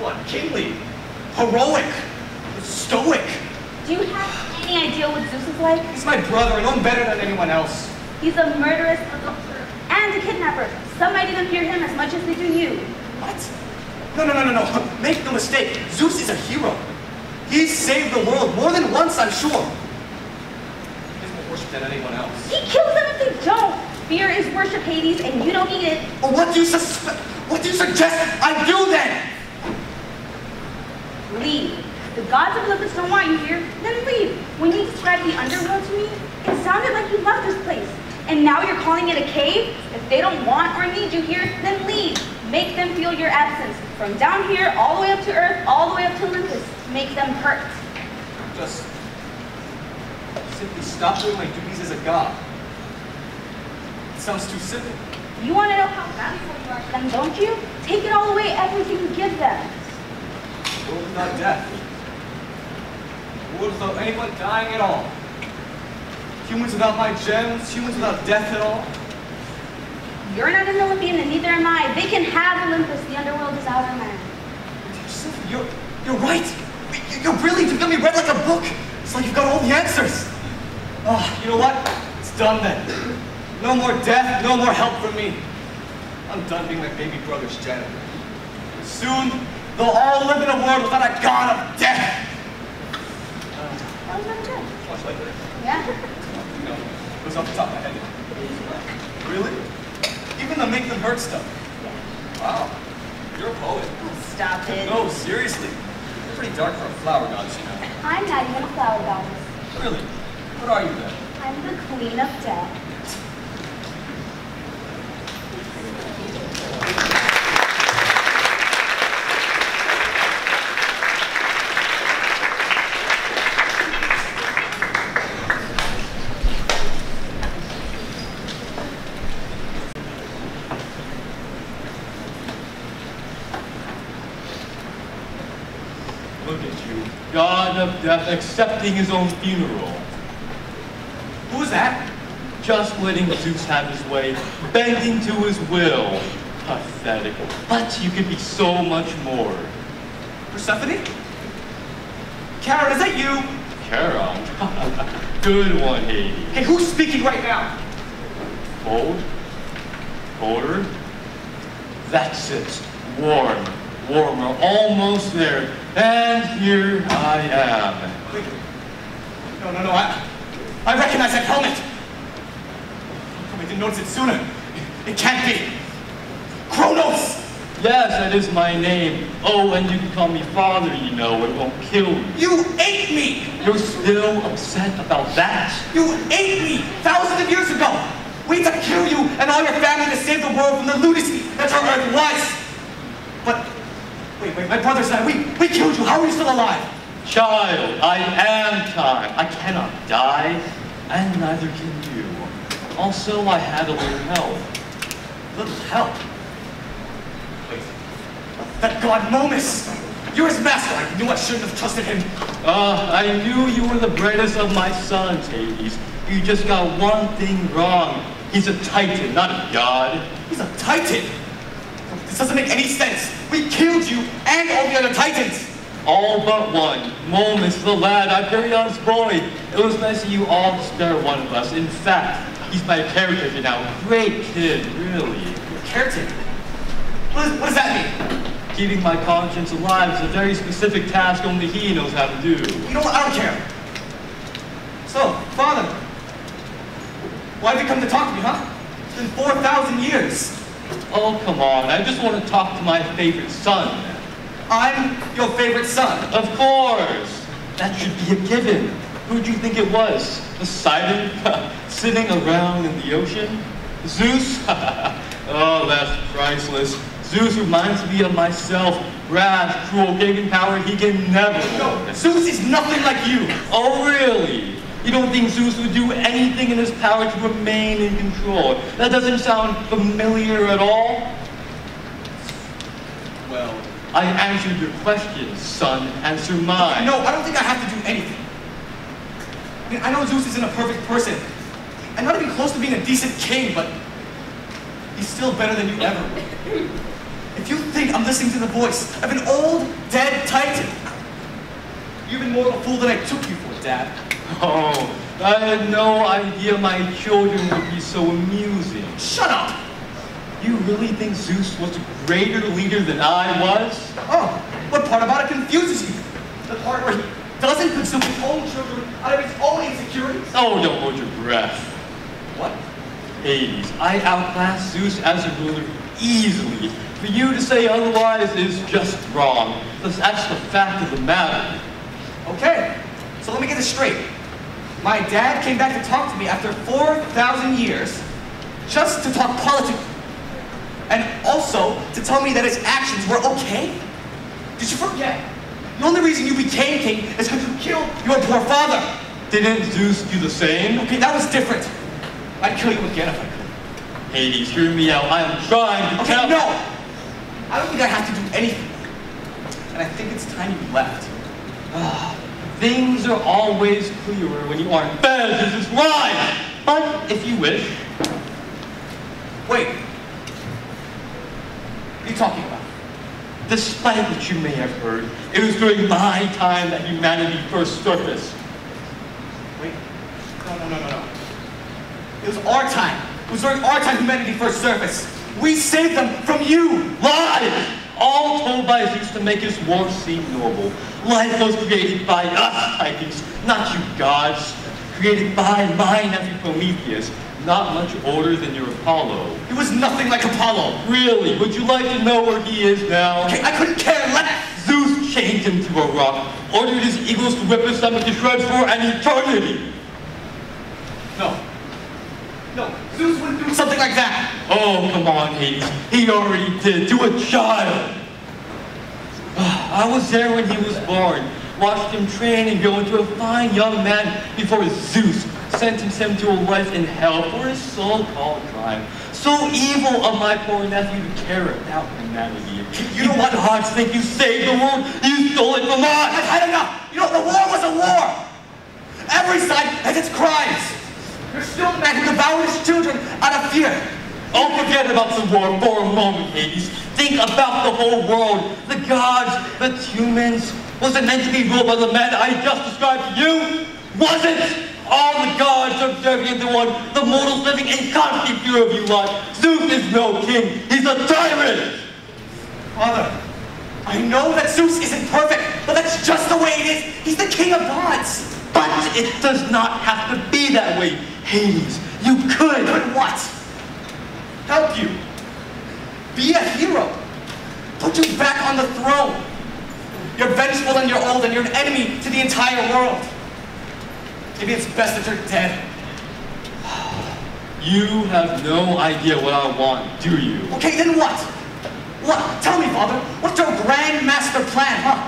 what, kingly, heroic, stoic.
Do you have any idea what Zeus is like?
He's my brother. I know him better than anyone else.
He's a murderous adulterer and a kidnapper. Some might even fear him as much as they do you.
What? No. Make no mistake. Zeus is a hero. He's saved the world more than once, I'm sure. He's more worshipped than anyone else.
He kills them if they don't. Fear is worship, Hades, and you don't need it.
Well, what do you suggest I do then?
Leave. The gods of Olympus don't want you here, then leave. When you described the underworld to me, it sounded like you loved this place. And now you're calling it a cave? If they don't want or need you here, then leave. Make them feel your absence. From down here, all the way up to Earth, all the way up to Olympus. Make them hurt.
Just simply stop doing my duties as a god. It sounds too simple.
You want to know how valuable you are to them, don't you? Take it all away, everything you give them.
A world without death. A world without anyone dying at all. Humans without my gems, humans without death at all.
You're not an Olympian and neither am I. They can have Olympus. The underworld is our land.
You're right. You're brilliant. You've got me read like a book. It's like you've got all the answers. Oh, you know what? It's done then. No more death, no more help from me. I'm done being my baby brother's janitor. Soon, they'll all live in a world without a god of death.
That was really good.
Much like that.
Yeah?
No, it was off the top of my head. Really? Even the make them hurt stuff?
Yeah.
Wow. You're a poet.
Oh, stop it.
No, seriously. You're pretty dark for a flower goddess, you know.
I'm not even a flower goddess.
Really? What are you then?
I'm the queen of death.
Look at you, god of death, accepting his own funeral.
Who's that?
Just letting Zeus have his way, bending to his will. Pathetic. But you could be so much more.
Persephone? Karen, is that you?
Charon? Good one, Hades.
Hey, who's speaking right now?
Cold? Colder? That's it. Warm. Warmer. Almost there. And here I am.
Wait. No. I recognize that helmet. How come I didn't notice it sooner? It can't be. Kronos!
Yes, that is my name. Oh, and you can call me father, you know. It won't kill you.
You ate me!
You're still upset about that?
You ate me thousands of years ago! We had to kill you and all your family to save the world from the lunacy that our Earth was! But, wait, my brothers and I, we killed you. How are you still alive?
Child, I am time. I cannot die, and neither can you. Also, I had a little help.
Little help? Wait, that god Momus! You're his master. I knew I shouldn't have trusted him.
I knew you were the brightest of my sons, Hades. You just got one thing wrong. He's a titan, not a god.
He's a titan? This doesn't make any sense. We killed you and all the other titans.
All but one. Momus, the lad, I Perion's boy. It was nice of you all to spare one of us. In fact, he's my caretaker now. Great kid, really.
Your caretaker? What does that mean?
Keeping my conscience alive is a very specific task only he knows how to do.
You know what? I don't care. So, Father, why have you come to talk to me, huh? It's been 4,000 years.
Oh, come on. I just want to talk to my favorite son.
I'm your favorite son.
Of course. That should be a given. Who'd you think it was? Poseidon? Sitting around in the ocean? Zeus? Oh, that's priceless. Zeus reminds me of myself. Wrath, cruel, giving power he can never
No, Zeus is nothing like you.
Oh, really? You don't think Zeus would do anything in his power to remain in control? That doesn't sound familiar at all?
Well,
I answered your question, son. Answer mine.
no, I don't think I have to do anything. I mean, I know Zeus isn't a perfect person. I'm not even close to being a decent king, but he's still better than you ever were. If you think I'm listening to the voice of an old, dead titan, you've been more of a fool than I took you for, Dad.
Oh, I had no idea my children would be so amusing.
Shut up!
You really think Zeus was a greater leader than I was?
Oh, what part about it confuses you? The part where he doesn't consume his own children out of his own insecurities?
Oh, don't hold your breath.
What?
Hades, I outclassed Zeus as a ruler easily. For you to say otherwise is just wrong. That's the fact of the matter.
Okay, so let me get this straight. My dad came back to talk to me after 4,000 years just to talk politics. And also to tell me that his actions were okay? Did you forget? The only reason you became king is because you killed your poor father.
Didn't Zeus do the same?
Okay, that was different. I'd kill you again if I could.
Hades, hear me out. I am trying to tell—
no! I don't think I have to do anything. And I think it's time you left.
Things are always clearer when you aren't fed. This is right. But if you wish—
Wait. What are you talking about?
Despite what you may have heard, it was during my time that humanity first surfaced.
Wait. No. It was our time. It was during our time humanity first surfaced. We saved them from you.
Lies! All told by Zeus to make his war seem noble. Life was created by us, Titans, not you gods. Created by my nephew Prometheus, not much older than your Apollo.
He was nothing like Apollo.
Really? Would you like to know where he is now?
Okay, I couldn't care less.
Zeus chained him to a rock, ordered his eagles to rip his stomach to shreds for an eternity.
No, Zeus wouldn't do something like that.
Oh, come on, Hades. He already did, to a child. I was there when he was born, watched him train and grow into a fine young man before Zeus sentenced him to a life in hell for his so-called crime. So evil of my poor nephew to care about humanity. You know what gods think you saved the world? You stole it from us!
I've had enough! You know, the war was a war! Every side has its crimes! You're still the man who devoured his children out of fear!
Oh, forget about the war for a moment, Hades. Think about the whole world. The gods, the humans. Was it meant to be ruled by the man I just described to you? Was it? All the gods subservient to one, the mortals living in constant fear of you lot. Zeus is no king, he's a tyrant!
Father, I know that Zeus isn't perfect, but that's just the way it is. He's the king of gods.
But it does not have to be that way, Hades. You could.
Could what? Help you. Be a hero. Put you back on the throne. You're vengeful and you're old and you're an enemy to the entire world. Maybe it's best that you're dead.
You have no idea what I want, do you?
Okay, then what? What? Tell me, Father. What's your grand master plan, huh?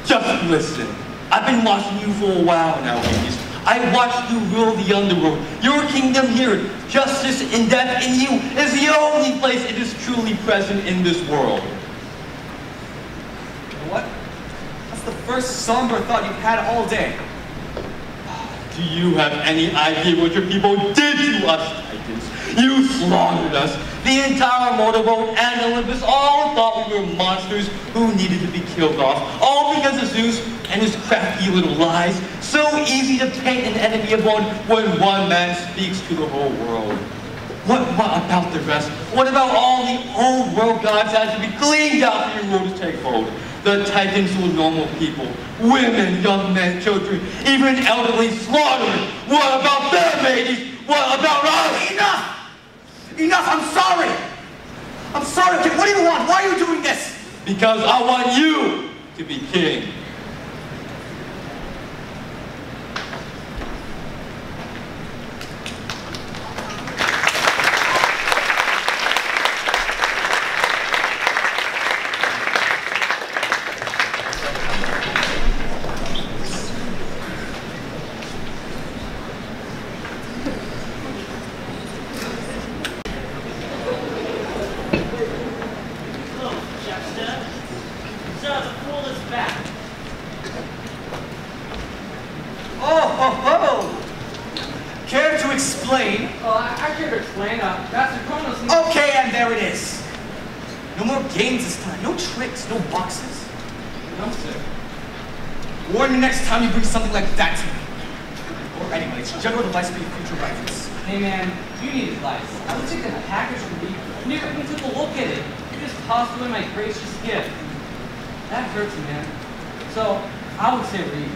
Just listen. I've been watching you for a while now, Hades. I watched you rule the underworld. Your kingdom here, justice and death in you, is the only place it is truly present in this world.
You know what? That's the first somber thought you've had all day.
Do you have any idea what your people did to us, Titans? You slaughtered us. The entire mortal world and Olympus all thought we were monsters who needed to be killed off. All because of Zeus and his crafty little lies. So easy to paint an enemy of one when one man speaks to the whole world. What about the rest? What about all the old world gods that had to be cleaned out for your rule to take hold? The Titans were normal people. Women, young men, children, even elderly slaughtered. What about them, ladies? What about us?
Enough! Enough! I'm sorry! I'm sorry, okay? What do you want? Why are you doing this?
Because I want you to be king.
Care to explain?
I care to explain. Master Kronos...
Okay, and there it is. No more games this time. No tricks, no boxes.
No, sir.
Warn me next time you bring something like that to me. Or anyway, it's general advice for your future rivals.
Hey man, you need advice. I was taking a package from you. You never even took a look at it. You just tossed away my gracious gift. That hurts me, man. So, I would say read.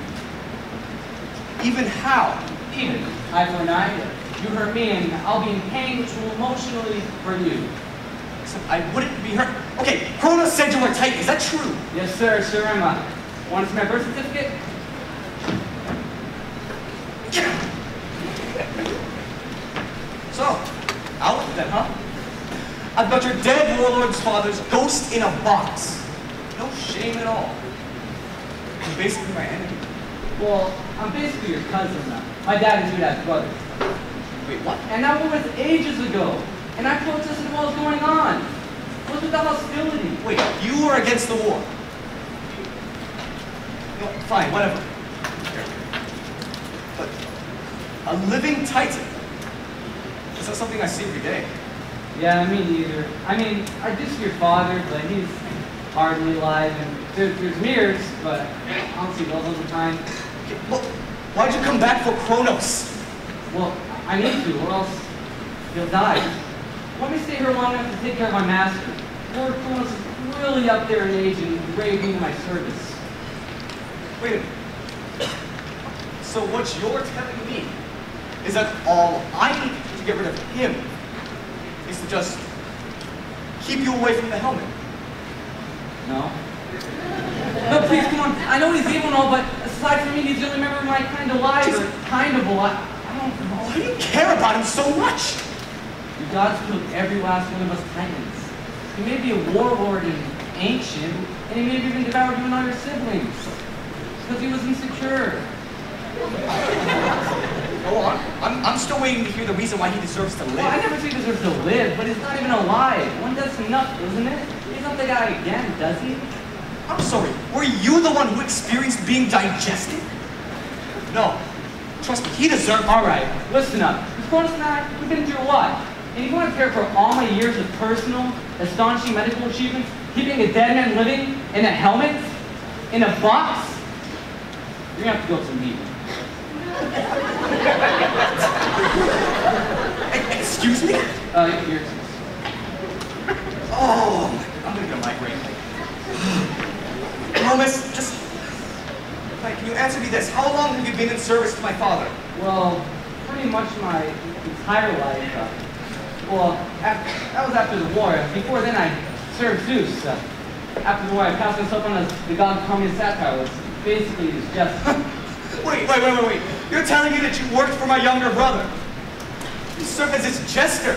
Even how?
Even. Eye for an eye. You hurt me and I'll be in pain, which will emotionally hurt you.
Except I wouldn't be hurt. Okay, Kronos said you were tight. Is that true?
Yes, sir. Sure am. Want to see my birth certificate?
So, out with it then, huh? I've got your dead warlord's father's ghost in a box. No shame at all. You're basically my enemy.
Well, I'm basically your cousin now. My dad and your dad's brother.
Wait, what?
And that war was ages ago. And I protested what was going on. It was without hostility.
Wait, you were against the war? No, fine, whatever. But a living titan. It's not something I see every day.
Yeah, me neither. I mean, I do see your father, but he's hardly alive. And there's mirrors, but I don't see those all the time.
Okay, well, why'd you come back for Kronos?
Well, I need to, or else he'll die. Let me stay here long enough to take care of my master. Lord Kronos is really up there in age and ready to be in my service.
Wait a minute. So what you're telling me is that all I need to get rid of him is to just keep you away from the helmet?
No. No, please, come on. I know he's evil and all, but aside from me, he's the only member of my kind alive, or kind of alive. I don't know.
Why do you care about him so much?
The gods killed every last one of us titans. He may be a warlord and ancient, and he may have even devoured you and all your siblings. Because he was insecure.
Go on. I'm still waiting to hear the reason why he deserves to live.
Well, I never say he deserves to live, but he's not even alive. One does enough, isn't it? He's not the guy again, does he?
I'm sorry, were you the one who experienced being digested? No. Trust me, he deserved...
All right, listen up. Kronos and I, we've been through a lot. And you want to care for all my years of personal, astonishing medical achievements, keeping a dead man living in a helmet, in a box? You're going to have to go to a meeting.
Excuse me?
Yours.
Oh, I'm going to get a migraine. Thomas, just... Hey, can you answer me this? How long have you been in service to my father?
Well, pretty much my entire life. That was after the war. Before then, I served Zeus. After the war, I passed myself on as the god of communist satire, which basically is just...
Wait. You're telling me that you worked for my younger brother? You served as his jester?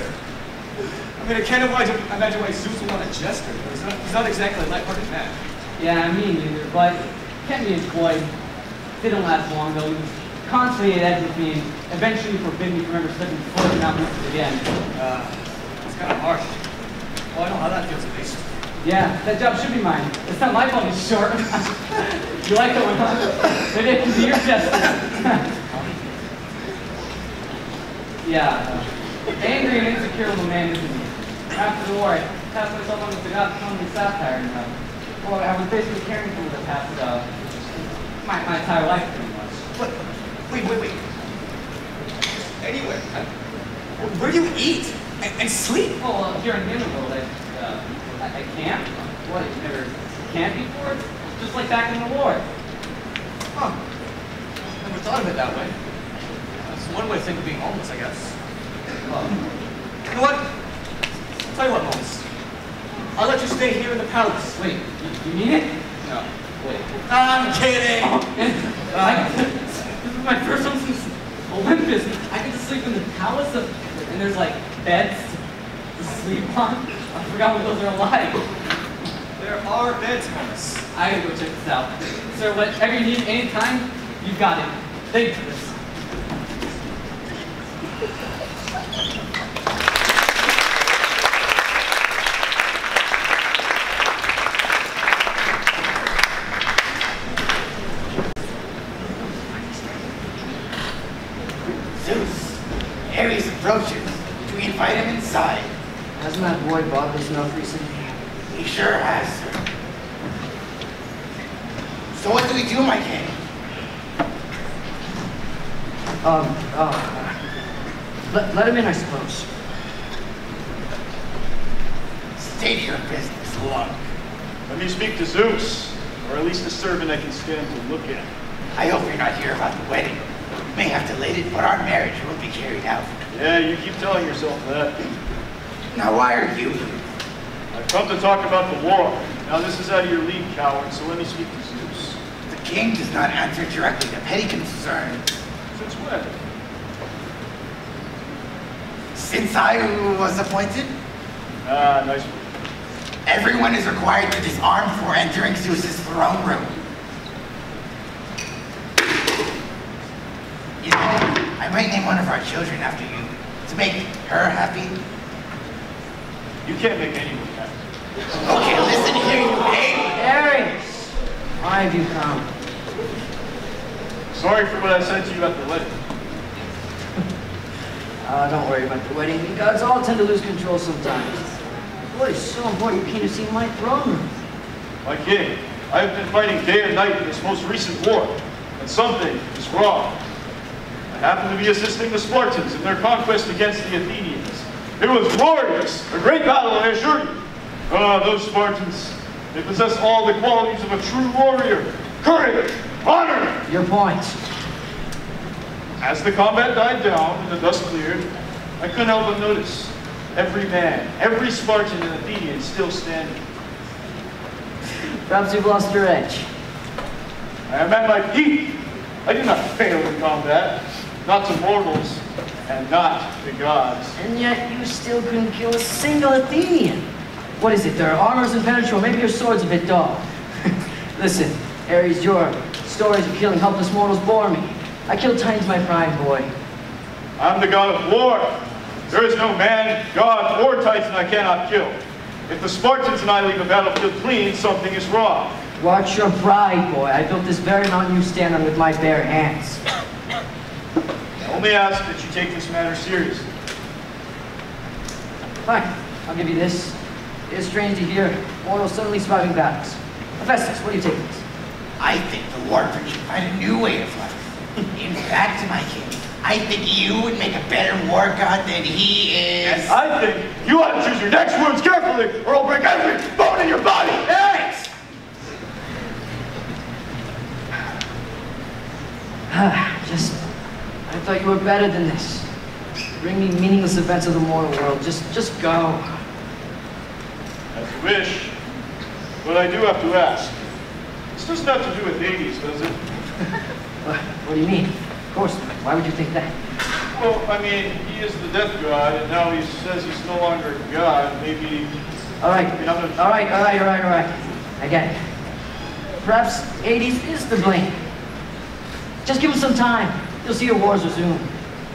I mean, I can't imagine why Zeus would want a jester. He's not exactly a light-hearted man.
Yeah, me neither, but can't be employed. They don't last long, though. He was constantly at edge with me, and eventually forbid me from ever stepping foot in Mount Olympus again.
It's kind of harsh. Well, I know how that feels, at least.
Yeah, that job should be mine. It's not my fault he's short. You like that one, huh? Maybe I can be your jester. Yeah, angry and insecure little man, isn't he? After the war, I passed myself on as the god of comedy satire, and well, I was basically caring for the past, my entire life, pretty much.
But, wait. Anywhere. Where do you eat and sleep?
Well, here in Mililani, I camp. What, you've never camped before? Just like back in the war.
Huh. Never thought of it that way. That's one way to think of being homeless, I guess. You know what? I'll tell you what, Moses. I'll let you stay here in the palace.
Wait, you mean it?
No, wait.
I'm kidding! This is my first one since Olympus. I get to sleep in the palace, and there's like beds to sleep on. I forgot what those are like.
There are beds, Thomas.
I gotta go check this out. Sir, whatever you need anytime, you've got it. Thank you for this.
Zeus, Ares approaches. Do we invite him inside?
Hasn't that boy bothered us enough recently?
He sure has, sir. So what do we do, my king?
Let him in, I suppose.
State your business, look.
Let me speak to Zeus, or at least a servant I can stand to look at.
I hope you're not here about the wedding. We may have delayed it, but our marriage will be carried out.
Yeah, you keep telling yourself that.
Now, why are you here?
I've come to talk about the war. Now, this is out of your league, coward, so let me speak to Zeus.
The king does not answer directly to petty concerns.
Since when?
Since I was appointed,
Ah, nice one.
everyone is required to disarm before entering Zeus's throne room. You know, I might name one of our children after you, to make her happy.
You can't make anyone happy.
Okay, listen here, you hate.
Ares! Why have you come?
Sorry for what I said to you at the wedding.
Don't worry about the wedding. We gods all tend to lose control sometimes. What is so important you came to see my throne room?
My king, I have been fighting day and night in this most recent war, and something is wrong. I happen to be assisting the Spartans in their conquest against the Athenians. It was glorious, a great battle, I assure you. Ah, those Spartans, they possess all the qualities of a true warrior. Courage, honor.
Your point.
As the combat died down and the dust cleared, I couldn't help but notice every man, every Spartan and Athenian still standing.
Perhaps you've lost your edge.
I am at my peak. I do not fail in combat, not to mortals, and not to gods.
And yet you still couldn't kill a single Athenian. What is it? Their armor's impenetrable. Maybe your sword's a bit dull. Listen, Ares, your stories of killing helpless mortals bore me. I killed Titans my prime, boy.
I'm the god of war. There is no man, god, or Titan I cannot kill. If the Spartans and I leave the battlefield clean, something is wrong.
Watch your pride, boy. I built this very mountain you stand on with my bare hands.
I only ask that you take this matter seriously.
Fine, I'll give you this. It is strange to hear mortals suddenly surviving battles. Hephaestus, what do you take this?
I think the warfare should find a new way of life. In fact, my king, I think you would make a better war god than he is.
I think you ought to choose your next words carefully, or I'll break every bone in your body.
Ares!
I thought you were better than this. Bring me meaningless events of the mortal world. Just go.
As you wish, but I do have to ask. This doesn't have to do with Hades, does it?
What do you mean? Of course not. Why would you think that?
Well, I mean, he is the death god, and now he says he's no longer a god. Maybe...
All right. All right. I get it. Perhaps Hades is to blame. Just give him some time. You'll see your wars resume.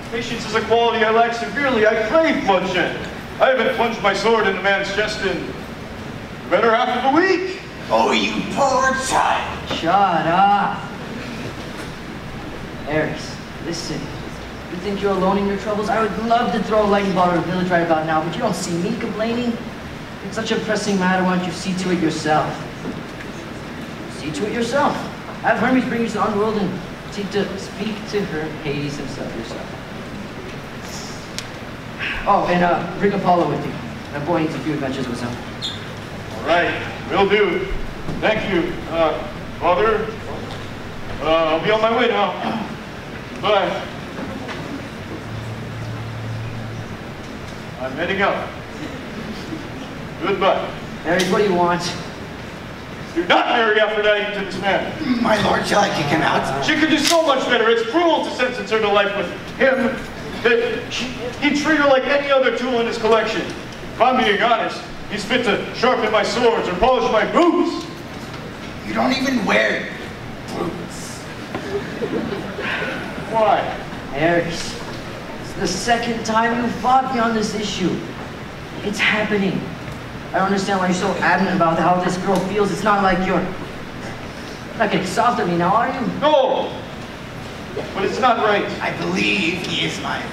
Patience is a quality I lack severely. I crave bloodshed. I haven't plunged my sword in a man's chest in the better half of a week.
Oh, you poor child.
Shut up. Ares, listen. You think you're alone in your troubles? I would love to throw a lightning bolt at a village right about now, but you don't see me complaining. It's such a pressing matter, why don't you see to it yourself? See to it yourself. Have Hermes bring you to the underworld and speak to her, Hades himself, yourself. Oh, and bring Apollo with you. That boy needs a few adventures with him.
All right, will do. Thank you, Father. I'll be on my way now. Bye. I'm heading out. Goodbye.
Aries, what do you want?
Do not marry Aphrodite to this man.
My lord, shall I kick him out?
She could do so much better. It's cruel to sentence her to life with him. He'd treat her like any other tool in his collection. If I'm being honest, he's fit to sharpen my swords or polish my boots.
You don't even wear boots.
Why?
Aries, it's the second time you fought me on this issue. It's happening. I don't understand why you're so adamant about how this girl feels. It's not like you're not getting soft on me now, are you?
No! But it's not right.
I believe he is mine.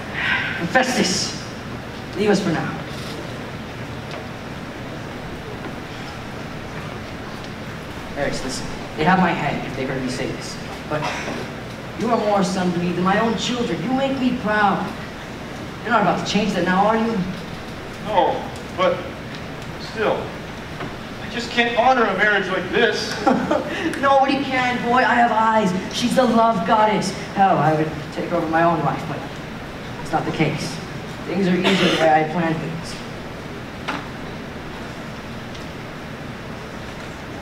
Festus, leave us for now. Aries, listen. They have my head if they heard me say this. But you are more son to me than my own children. You make me proud. You're not about to change that now, are you?
No, but still, I just can't honor a marriage like this.
Nobody can, boy. I have eyes. She's the love goddess. Hell, I would take over my own life, but it's not the case. Things are easier the way I planned things.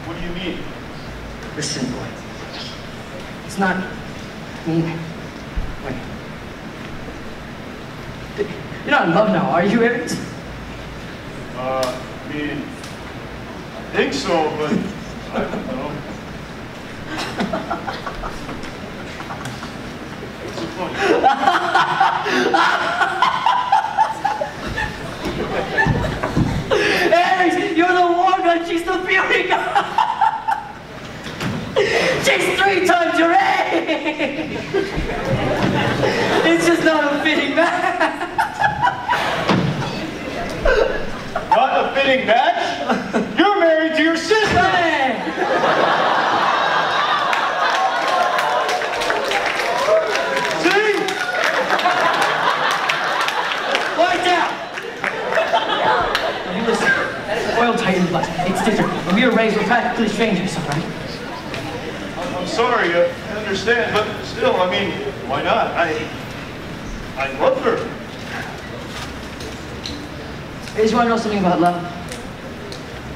What do you mean?
Listen, boy. It's not... I mean... Wait. You're not in love now, are you, Aries?
I mean, I think so, but I don't know. What's so funny?
Aries, you're the war god, she's the beauty god! She's 3 times your age! It's just not a fitting match!
Not a fitting match? You're married to your sister!
Hey!
See?
Lie down! Now, you listen, that is oil tightened blood. It's different. When we were raised, we're practically strangers, all right?
I'm sorry, I understand, but still, I mean, why not? I love her.
Aries, you want to know something about love?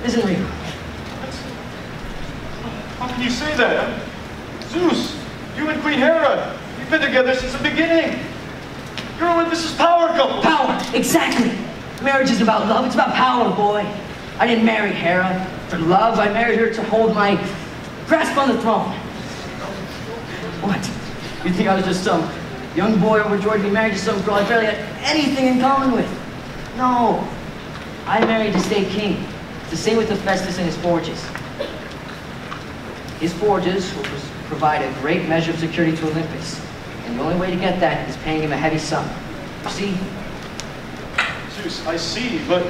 It isn't real.
How can you say that? Zeus, you and Queen Hera, you've been together since the beginning. You're Olympus's power couple.
Power, exactly. Marriage isn't about love, it's about power, boy. I didn't marry Hera for love. I married her to hold my grasp on the throne. What? You think I was just some young boy overjoyed to be married to some girl I barely had anything in common with? No. I married to stay king. It's the same with Hephaestus and his forges. His forges will provide a great measure of security to Olympus. And the only way to get that is paying him a heavy sum. You see?
Zeus, I see, but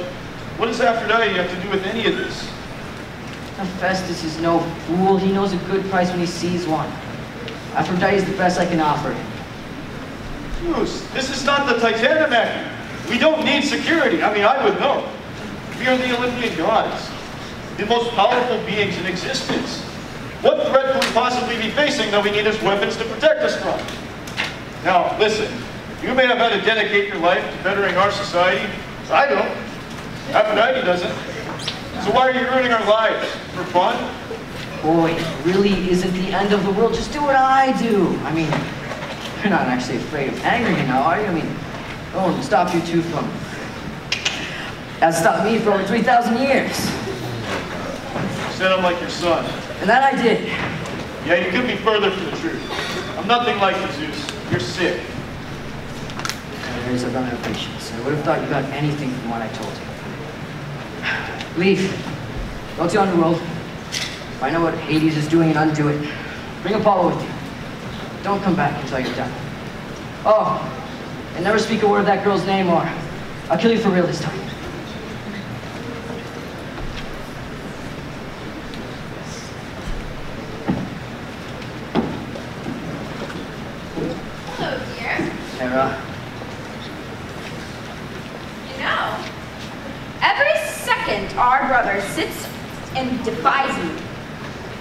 what does Aphrodite have to do with any of this?
Hephaestus is no fool. He knows a good price when he sees one. Aphrodite is the best I can offer him.
Zeus, this is not the Titanic. We don't need security. I mean, I would know. We are the Olympian gods, the most powerful beings in existence. What threat could we possibly be facing that we need as weapons to protect us from? Now, listen, you may have had to dedicate your life to bettering our society. I don't. Aphrodite doesn't. So why are you ruining our lives? For fun?
Boy, it really isn't the end of the world. Just do what I do. I mean, you're not actually afraid of anger, you know, are you? I mean, no one can stop you two from... That stopped me for over 3,000 years.
You said I'm like your son.
And that I did.
Yeah, you could be further from the truth. I'm nothing like you, Zeus. You're sick.
Aries, I've run out of patience. I would have thought you got anything from what I told you. Leave. Go to the underworld. Find out what Hades is doing and undo it. Bring Apollo with you. Don't come back until you're done. Oh, and never speak a word of that girl's name or I'll kill you for real this time.
Hello, dear.
Hera.
You know, every second our brother sits and defies you.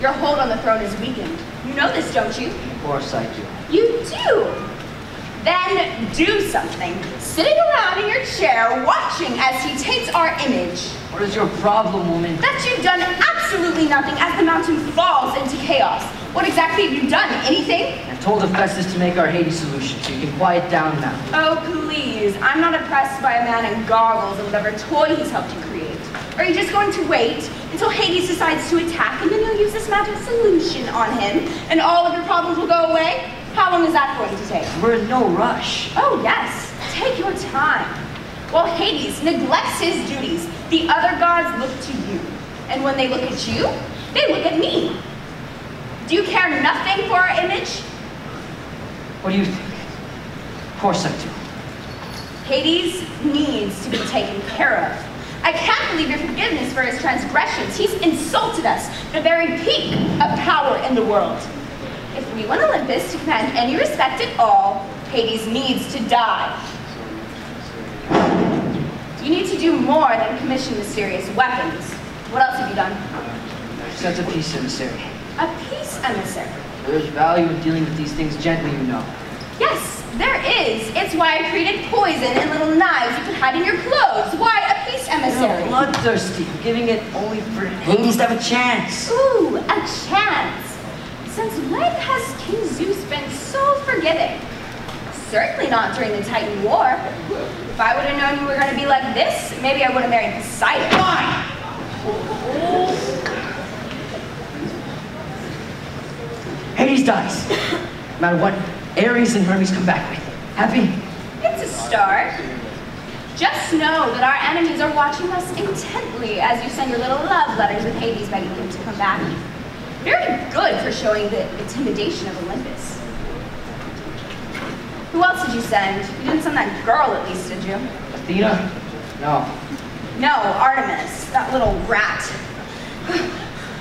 Your hold on the throne is weakened. You know this, don't you?
Of course I do.
You do. Then do something. Sitting around in your chair watching as he takes our image.
What is your problem, woman?
That you've done absolutely nothing as the mountain falls into chaos. What exactly have you done? Anything?
I told Hephaestus to make our Hades solution, so you can quiet down now.
Oh, please. I'm not impressed by a man in goggles or whatever toy he's helped you create. Are you just going to wait until Hades decides to attack and then you'll use this magic solution on him and all of your problems will go away? How long is that going to take?
We're in no rush.
Oh, yes. Take your time. While Hades neglects his duties, the other gods look to you. And when they look at you, they look at me. Do you care nothing for our image?
What do you think? Of course I do.
Hades needs to be taken care of. I can't believe your forgiveness for his transgressions. He's insulted us, the very peak of power in the world. If we want Olympus to command any respect at all, Hades needs to die. You need to do more than commission mysterious weapons. What else have you done?
Sent a peace emissary.
A peace emissary?
There's value in dealing with these things gently, you know.
Yes, there is. It's why I created poison and little knives you could hide in your clothes. Why a peace emissary?
You're bloodthirsty. You're giving it only for Hades to have a chance.
Ooh, a chance. Since when has King Zeus been so forgiving? Certainly not during the Titan War. If I would have known you were going to be like this, maybe I would have married Poseidon.
Fine! Hades dies. No matter what Ares and Hermes come back with. Happy?
It's a start. Just know that our enemies are watching us intently as you send your little love letters with Hades begging him to come back. Very good for showing the intimidation of Olympus. Who else did you send? You didn't send that girl at least, did you?
Athena? No.
No, Artemis, that little rat.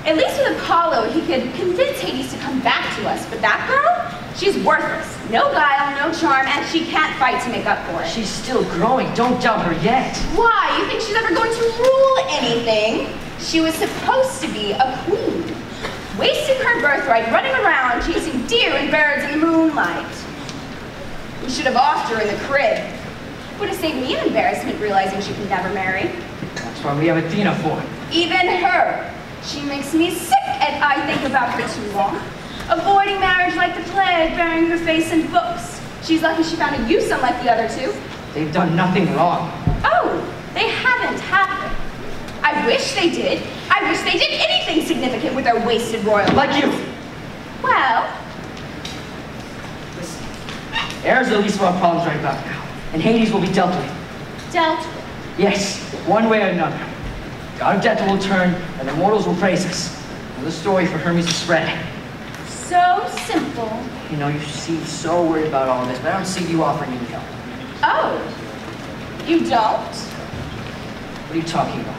At least with Apollo, he could convince Hades to come back to us, but that girl? She's worthless. No guile, no charm, and she can't fight to make up for it.
She's still growing. Don't doubt her yet.
Why? You think she's ever going to rule anything? She was supposed to be a queen. Wasting her birthright, running around, chasing deer and birds in the moonlight. We should have offed her in the crib. Would have saved me an embarrassment realizing she could never marry.
That's why we have Athena for.
Even her. She makes me sick and I think about her too long. Avoiding marriage like the plague, burying her face in books. She's lucky she found a use unlike the other two.
They've done nothing wrong.
Oh, they haven't, have they? I wish they did. I wish they did anything significant with their wasted royal.
Like you.
Well.
Listen, Ares is the least of our problems right about now. And Hades will be dealt with.
Dealt with?
Yes, one way or another. God of death will return, and the mortals will praise us. And the story for Hermes will spread.
So simple.
You know, you seem so worried about all this, but I don't see you offering any help.
Oh, you don't?
What are you talking about?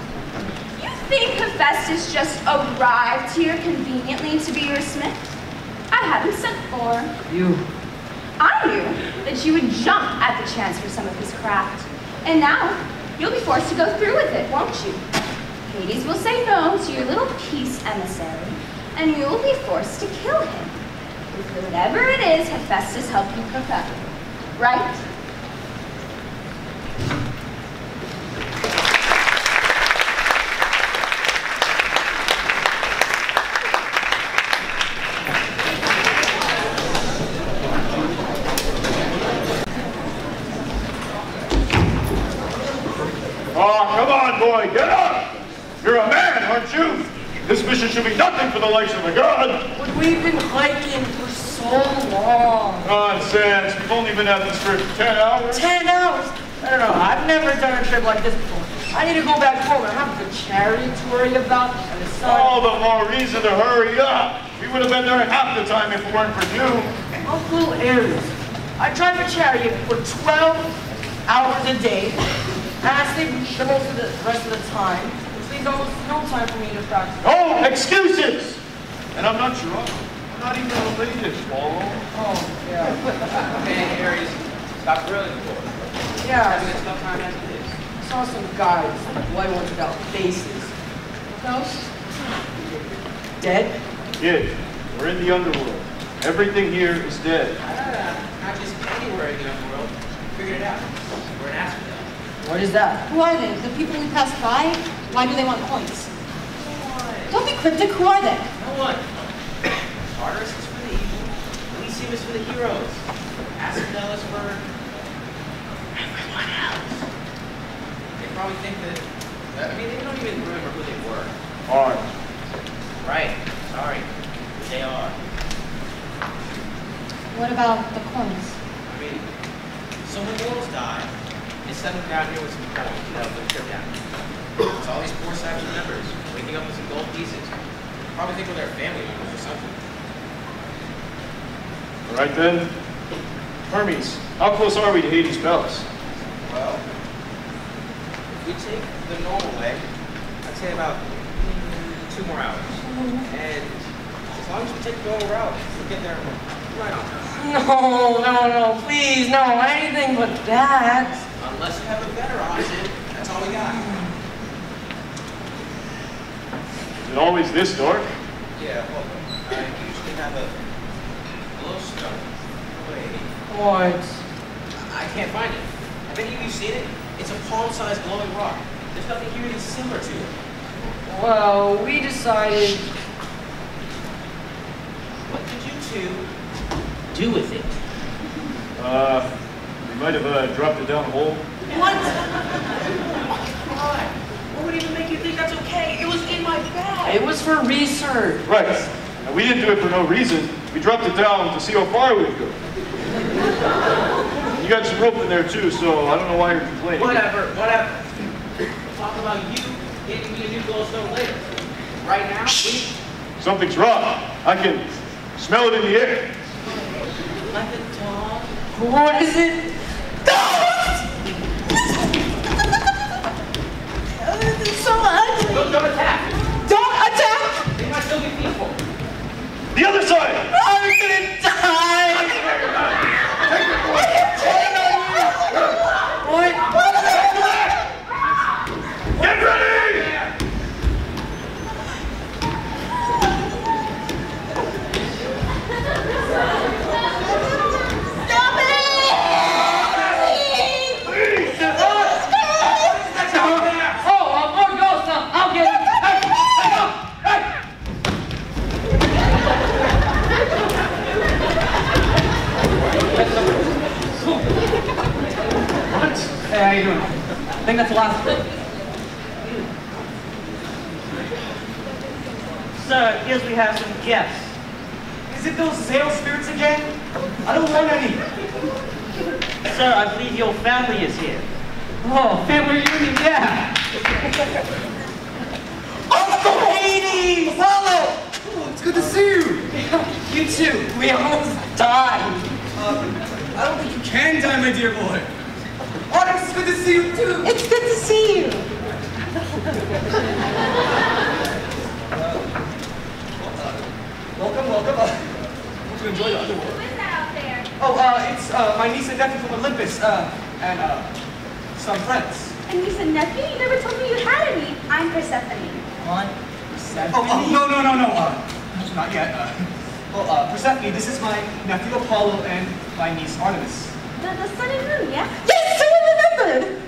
You think Hephaestus just arrived here conveniently to be your smith? I had him sent for.
You.
I knew that you would jump at the chance for some of his craft. And now, you'll be forced to go through with it, won't you? Hades will say no to your little peace emissary, and you'll be forced to kill him with whatever it is Hephaestus helped you cook up. Right?
Oh, come on, boy, get up! You're a man, aren't you? This mission should be nothing for the likes of a god.
But we've been hiking for so long.
Nonsense. We've only been at this for 10 hours.
10 hours? I don't know. I've never done a trip like this before. I need to go back home. I have the chariot to worry about and the sun.
All the more reason to hurry up. We would have been there half the time if it weren't for you.
Uncle Ares, I drive a chariot for 12 hours a day, and I sleep the most of the rest of the time. Which leaves almost no time for me to practice.
Oh, excuses! And I'm not your uncle. I'm not even related, Paul.
Oh, yeah.
Okay, Ares, stop grilling for it.
Yeah.
Having as tough time as it is.
I saw some guys, white ones without faces. Those? Dead?
Kid, we're in the underworld. Everything here is dead.
I
not just anywhere in the underworld. Figured it out. We're in Asphodel.
What is that?
Who are they? The people we passed by? Why do they want coins? Don't be cryptic. Who are they?
No one. Tartarus is for the evil. Elysium is for the heroes. Asphodel is for everyone else. They probably think that. I mean, they don't even remember who they were.
Are.
Right. Sorry. They are.
What about the coins?
I mean, so when mortals die, they send them down here with some coins to help them trip down. It's all these poor savage members waking up with some gold pieces. Probably think of their family members or something.
All right then. Hermes, how close are we to Hades' palace?
Well, if we take the normal way, I'd say about 2 more hours. And as long as we take the normal route, we'll get there right on time.
No, please, no, anything but that.
Unless you have a better option, that's all we got.
Is it always this dark?
Yeah, well, I usually have a glowstone. Wait.
What?
I can't find it. Have any of you seen it? It's a palm-sized glowing rock. There's nothing here that's similar to it.
Well, we decided...
What did you two do with it?
We might have dropped it down a hole.
What? God. What would even make you think that's okay? It was in my bag.
It was for research.
Right. And we didn't do it for no reason. We dropped it down to see how far we'd go. You got some rope in there too, so I don't know why you're complaining.
Whatever. We'll talk about you getting me a new glowstone later. Right now,
Something's wrong. I can smell it in the air.
Like a dog.
What is it?
It's so ugly.
Don't attack.
Don't attack!
They might still be peaceful.
The other side!
I'm gonna die! What?
Get ready!
Stop it!
Oh, more ghosts now. I'll get it. Hey! Hey, how you doing? I think that's the last one.
Sir, here's we have some guests.
Is it those sales spirits again? I don't want any.
Sir, I believe your family is here.
Oh, family reunion, yeah.
Uncle Hades! Hello!
Oh, it's good to see you.
You too. We almost died.
I don't think you can die, my dear boy. Onyx, it's good to see you too.
It's good to see you.
Welcome. Hope you enjoy the underworld.
Who is that out there?
Oh, it's my niece and nephew from Olympus, and some friends.
And niece and nephew? You never told me you had any. I'm Persephone.
What?
Oh, no, not yet. Persephone, this is my nephew Apollo and my niece Artemis.
The sun and moon, yeah?
Yes, I remembered.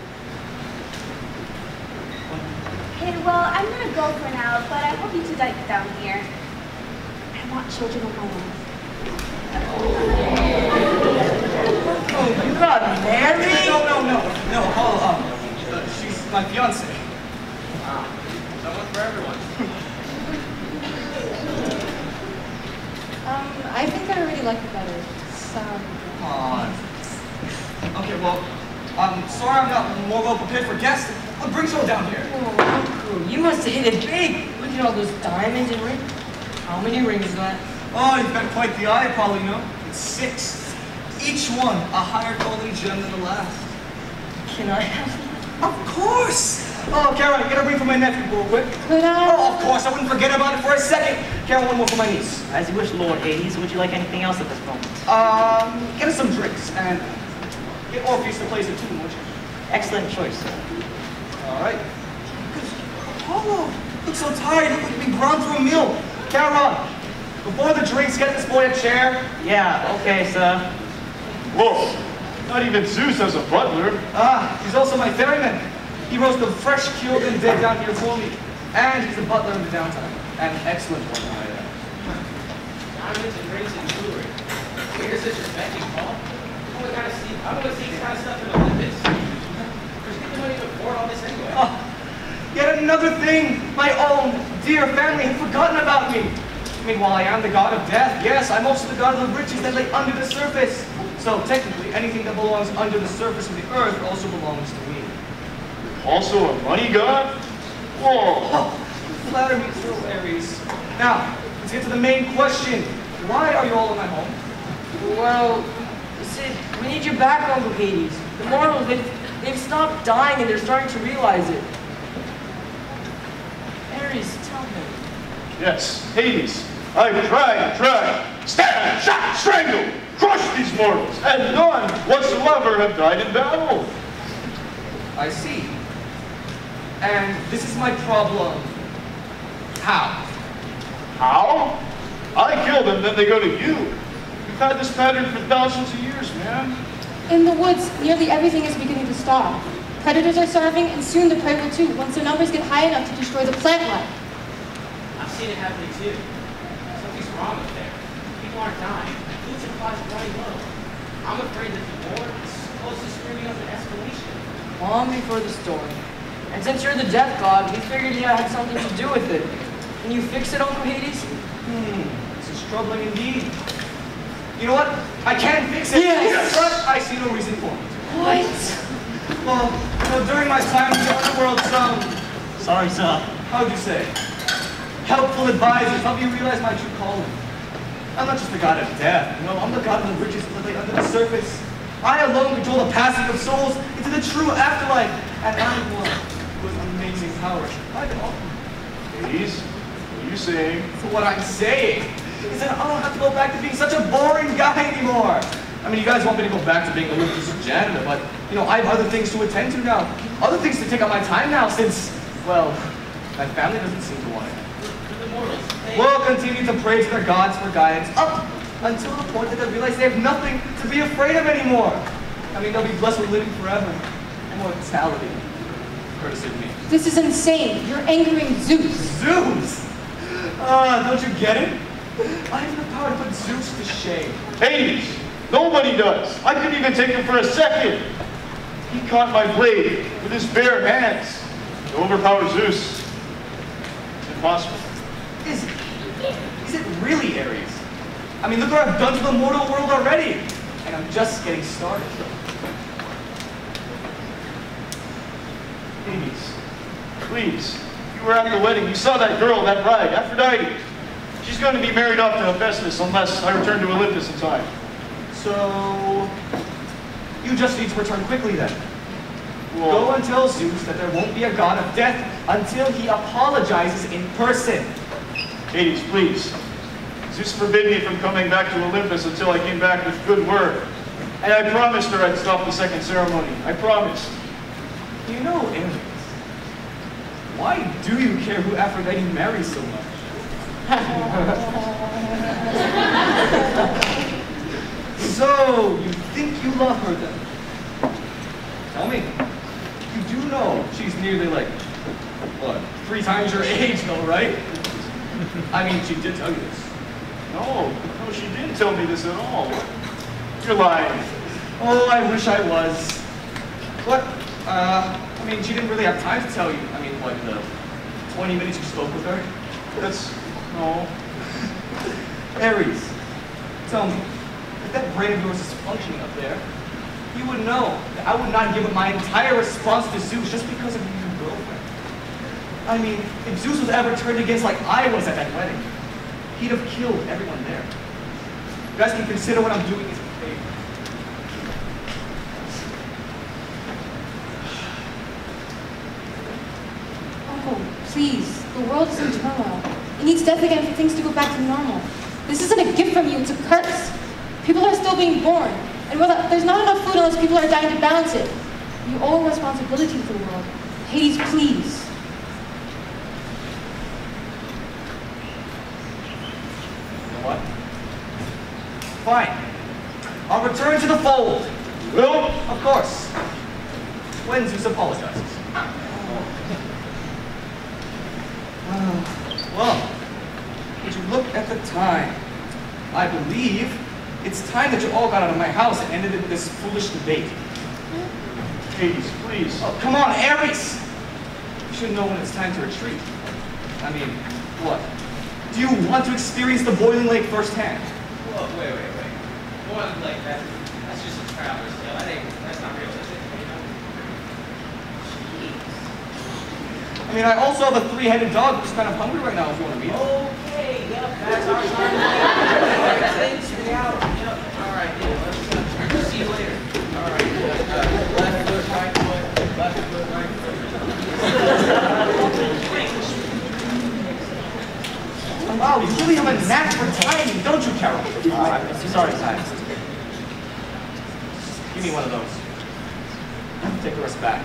Okay, well, I'm gonna go for now, but I hope you two like down here. I want children of my own.
Oh, you got married?
No, Apollo, she's my fiance.
Wow. Someone for everyone.
I think I already like it better. Some.
Okay, well, I'm sorry I'm not more well prepared for guests. What brings you all down here?
Oh, Uncle, you must have hit it big. Look at all those diamonds and rings. How many rings is that?
Oh, you've got quite the eye, Apollo, you know? It's 6. Each one a higher quality gem than the last.
Can I have
Of course! Oh, Karen, get a ring for my nephew real quick.
Could I?
Oh, of course, I wouldn't forget about it for a second. Karen, one more for my niece.
As you wish, Lord Hades. Would you like anything else at this moment?
Get us some drinks, and get Orpheus to play some tune, won't you?
Excellent choice, sir.
All right. Apollo, look so tired. Look like you've been ground through a meal. Karen, before the drinks, get this boy a chair.
Yeah, okay, sir.
Whoa, not even Zeus has a butler.
Ah, he's also my ferryman. He roasts them fresh, killed, and dead down here for me. And he's a butler in the downtime. An excellent one, I add.
Diamonds and rings and jewelry. Here's such a spending, Paul. I want to see this kind of stuff in Olympus. Where's the money to afford all this anyway?
Oh, yet another thing. My own dear family had forgotten about me. I mean, while I am the god of death, yes, I'm also the god of the riches that lay under the surface. So technically, anything that belongs under the surface of the earth also belongs to me.
Also a money god? Whoa.
Oh, flatter me so, Ares. Now, let's get to the main question. Why are you all in my home?
Well, Sid, we need you back, Uncle Hades. The mortals, they've stopped dying and they're starting to realize it. Ares, tell him.
Yes, Hades. I've tried, stabbed, shot, strangled, crushed these mortals, and none whatsoever have died in battle.
I see. And this is my problem. How?
How? I kill them, then they go to you. We've had this pattern for thousands of years, man.
In the woods, nearly everything is beginning to starve. Predators are starving, and soon the prey will too, once their numbers get high enough to destroy the plant life.
I've seen it happening too. Something's wrong up there. People aren't dying. Food supplies are running low. I'm afraid that the war is close to screaming up an escalation.
Calm before the storm. And since you're the death god, we figured you had something to do with it. Can you fix it, Uncle Hades?
This is troubling indeed. You know what? I can fix it.
Yes!
But I see no reason for it.
What?
Well, during my time in the underworld,
Sorry, sir.
how'd you say? Helpful advisors help you realize my true calling. I'm not just the god of death. No, I'm the god of the riches that lay under the surface. I alone control the passing of souls into the true afterlife. And I'm one with amazing powers. I can offer.
Hades, what are you saying?
So what I'm saying is that I don't have to go back to being such a boring guy anymore. I mean, you guys want me to go back to being a little just janitor, but, you know, I have other things to attend to now. Other things to take up my time now since, well, my family doesn't seem to want it. We'll continue to pray to their gods for guidance up until the point that they realize they have nothing to be afraid of anymore. I mean, they'll be blessed with living forever. Immortality. Courtesy of me.
This is insane. You're angering Zeus.
Zeus? Don't you get it? I have the power to put Zeus to shame.
Hades! Nobody does. I couldn't even take him for a second. He caught my blade with his bare hands. To overpower Zeus. It's impossible.
Is it really, Ares? I mean, look what I've done to the mortal world already. And I'm just getting started.
Hades, please. You were at the wedding. You saw that girl, that bride, Aphrodite. She's going to be married off to Hephaestus unless I return to Olympus in time.
So, you just need to return quickly then.
Whoa.
Go and tell Zeus that there won't be a god of death until he apologizes in person.
Hades, please. Zeus forbid me from coming back to Olympus until I came back with good word. And I promised her I'd stop the second ceremony. I promised.
You know, Ares, why do you care who Aphrodite marries so much? So, you think you love her then? Tell me. You do know she's nearly like, what, 3 times your age though, right? I mean, she did tell you this.
No, she didn't tell me this at all. You're lying.
Oh, I wish I was. What? I mean, she didn't really have time to tell you. I mean, what, the 20 minutes you spoke with her?
No.
Ares, tell me, if that brain of yours is functioning up there, you would know that I would not give up my entire response to Zeus just because of your girlfriend. I mean, if Zeus was ever turned against like I was at that wedding, he'd have killed everyone there. You guys can consider what I'm doing as a favor.
Uncle, please. The world is in turmoil. It needs death again for things to go back to normal. This isn't a gift from you, it's a curse. People are still being born. And there's not enough food unless people are dying to balance it. You owe a responsibility to the world. Hades, please.
You know what? Fine. I'll return to the fold.
Will?
Of course. When Zeus apologizes. Well, would you look at the time? I believe it's time that you all got out of my house and ended this foolish debate.
Hades, please.
Oh, come on, Ares! You should know when it's time to retreat. I mean, what? Do you want to experience the boiling lake firsthand?
Whoa, wait. Boiling lake, that's just a traveler's tale. I think that's not realistic.
I mean, I also have a 3-headed dog who's kind of hungry right now if you want to meet him.
Okay, yep, that's our time. Alright, thanks, get out. Yep, alright, yeah, let's see you later. Alright, left foot, right foot, left foot, right foot.
Wow, you really have a knack for timing, don't you, Carol?
I'm sorry, Ty.
Give me one of those. Take the rest back.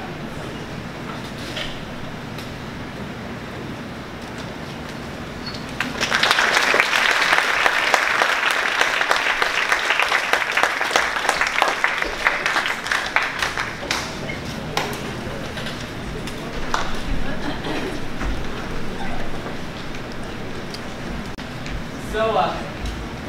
So,